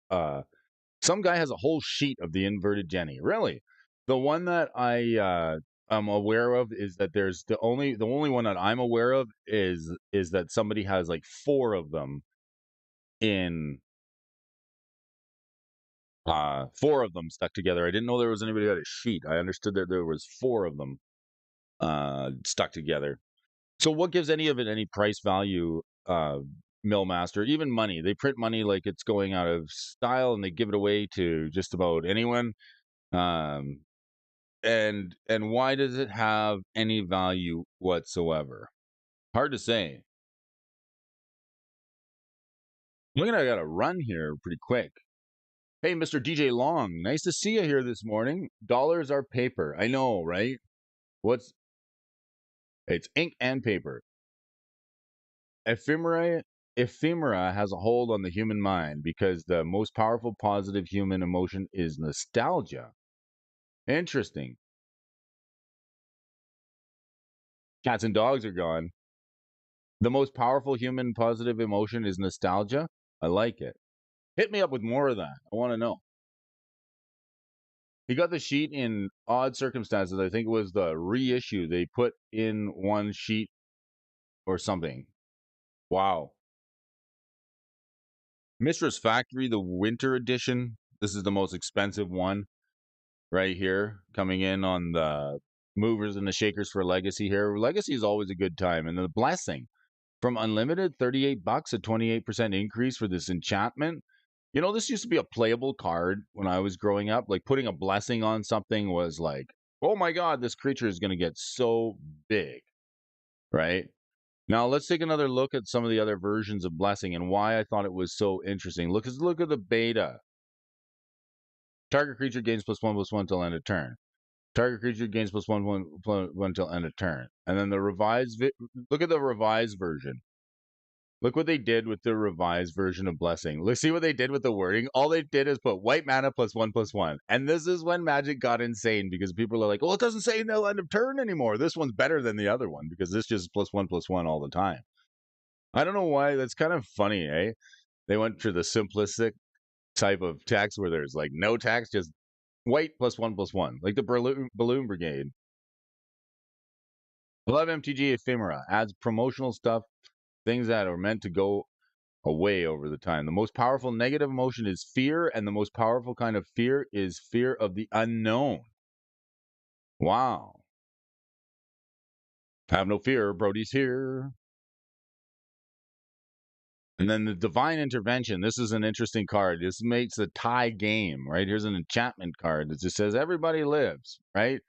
A: Some guy has a whole sheet of the inverted Jenny. Really, the one that I am aware of is that there's the only one that I'm aware of is that somebody has like 4 of them in 4 of them stuck together. I didn't know there was anybody who had a sheet. I understood that there was 4 of them stuck together. So what gives any of it any price value, Millmaster? Even money. They print money like it's going out of style and they give it away to just about anyone. And why does it have any value whatsoever? Hard to say. Look at I got to run here pretty quick. Hey, Mr. DJ Long, nice to see you here this morning. Dollars are paper. I know, right? It's ink and paper. Ephemera has a hold on the human mind because the most powerful positive human emotion is nostalgia. Interesting. Cats and dogs are gone. The most powerful human positive emotion is nostalgia. I like it. Hit me up with more of that. I want to know. He got the sheet in odd circumstances. I think it was the reissue. They put in one sheet or something. Wow. Mistress Factory, the winter edition. This is the most expensive one right here, coming in on the movers and the shakers for Legacy here. Legacy is always a good time. And the blessing from Unlimited, $38, a 28% increase for this enchantment. You know, this used to be a playable card when I was growing up. Like putting a blessing on something was like, oh my God, this creature is going to get so big, right? Now let's take another look at some of the other versions of blessing and why I thought it was so interesting. Look at the beta. Target creature gains +1/+1 till end of turn. Target creature gains +1/+1 till end of turn. And then the revised, look at the revised version. Look what they did with the revised version of Blessing. Let's see what they did with the wording. All they did is put white mana +1/+1. And this is when Magic got insane because people are like, well, it doesn't say no end of turn anymore. This one's better than the other one because this just +1/+1 all the time. I don't know why. That's kind of funny, eh? They went to the simplistic type of text where there's like no text, just white +1/+1, like the Balloon Brigade. I love MTG Ephemera. Adds promotional stuff, things that are meant to go away over the time. The most powerful negative emotion is fear, and the most powerful kind of fear is fear of the unknown. Wow. Have no fear, Brody's here. And then the Divine Intervention. This is an interesting card. This makes a tie game, right? Here's an enchantment card that just says everybody lives, right?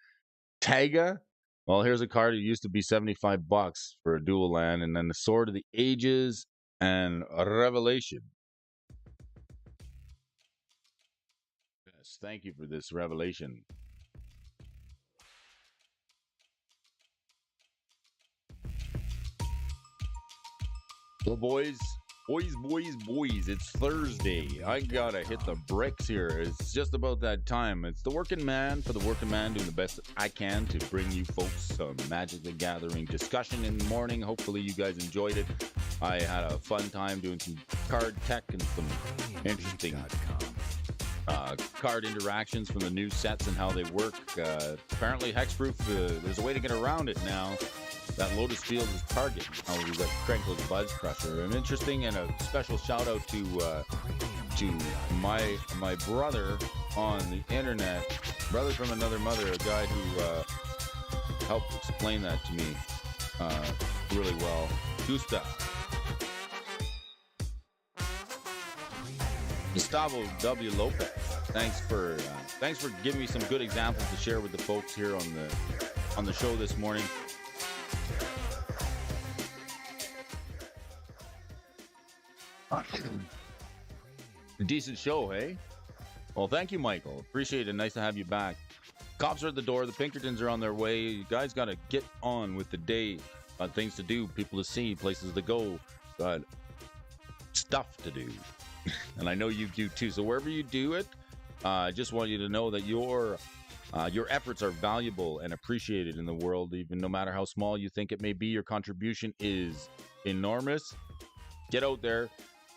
A: Taiga. Well, here's a card that used to be $75 for a dual land, and then the Sword of the Ages and Revelation. Yes, thank you for this revelation. Well, boys, it's Thursday. I gotta hit the bricks here. It's just about that time. It's the working man for the working man doing the best I can to bring you folks some Magic the Gathering discussion in the morning. Hopefully you guys enjoyed it. I had a fun time doing some card tech and some interesting card interactions from the new sets and how they work. Apparently Hexproof, there's a way to get around it now. That Lotus Field is target. Oh, we got Crankless Buzz Crusher. And interesting, and a special shout out to my brother on the internet, brother from another mother, a guy who helped explain that to me really well. Gustav. Gustavo W. Lopez. Thanks for giving me some good examples to share with the folks here on the show this morning. A decent show, hey? Well, thank you, Michael. Appreciate it. Nice to have you back. Cops are at the door. The Pinkertons are on their way. You guys got to get on with the day. Things to do, people to see, places to go, stuff to do. And I know you do too. So wherever you do it, I just want you to know that your efforts are valuable and appreciated in the world, even no matter how small you think it may be. Your contribution is enormous. Get out there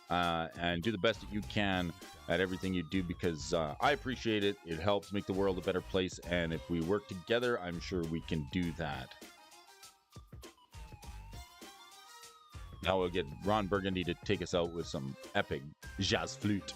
A: and do the best that you can at everything you do, because I appreciate it. It helps make the world a better place. And if we work together, I'm sure we can do that. Now we'll get Ron Burgundy to take us out with some epic jazz flute.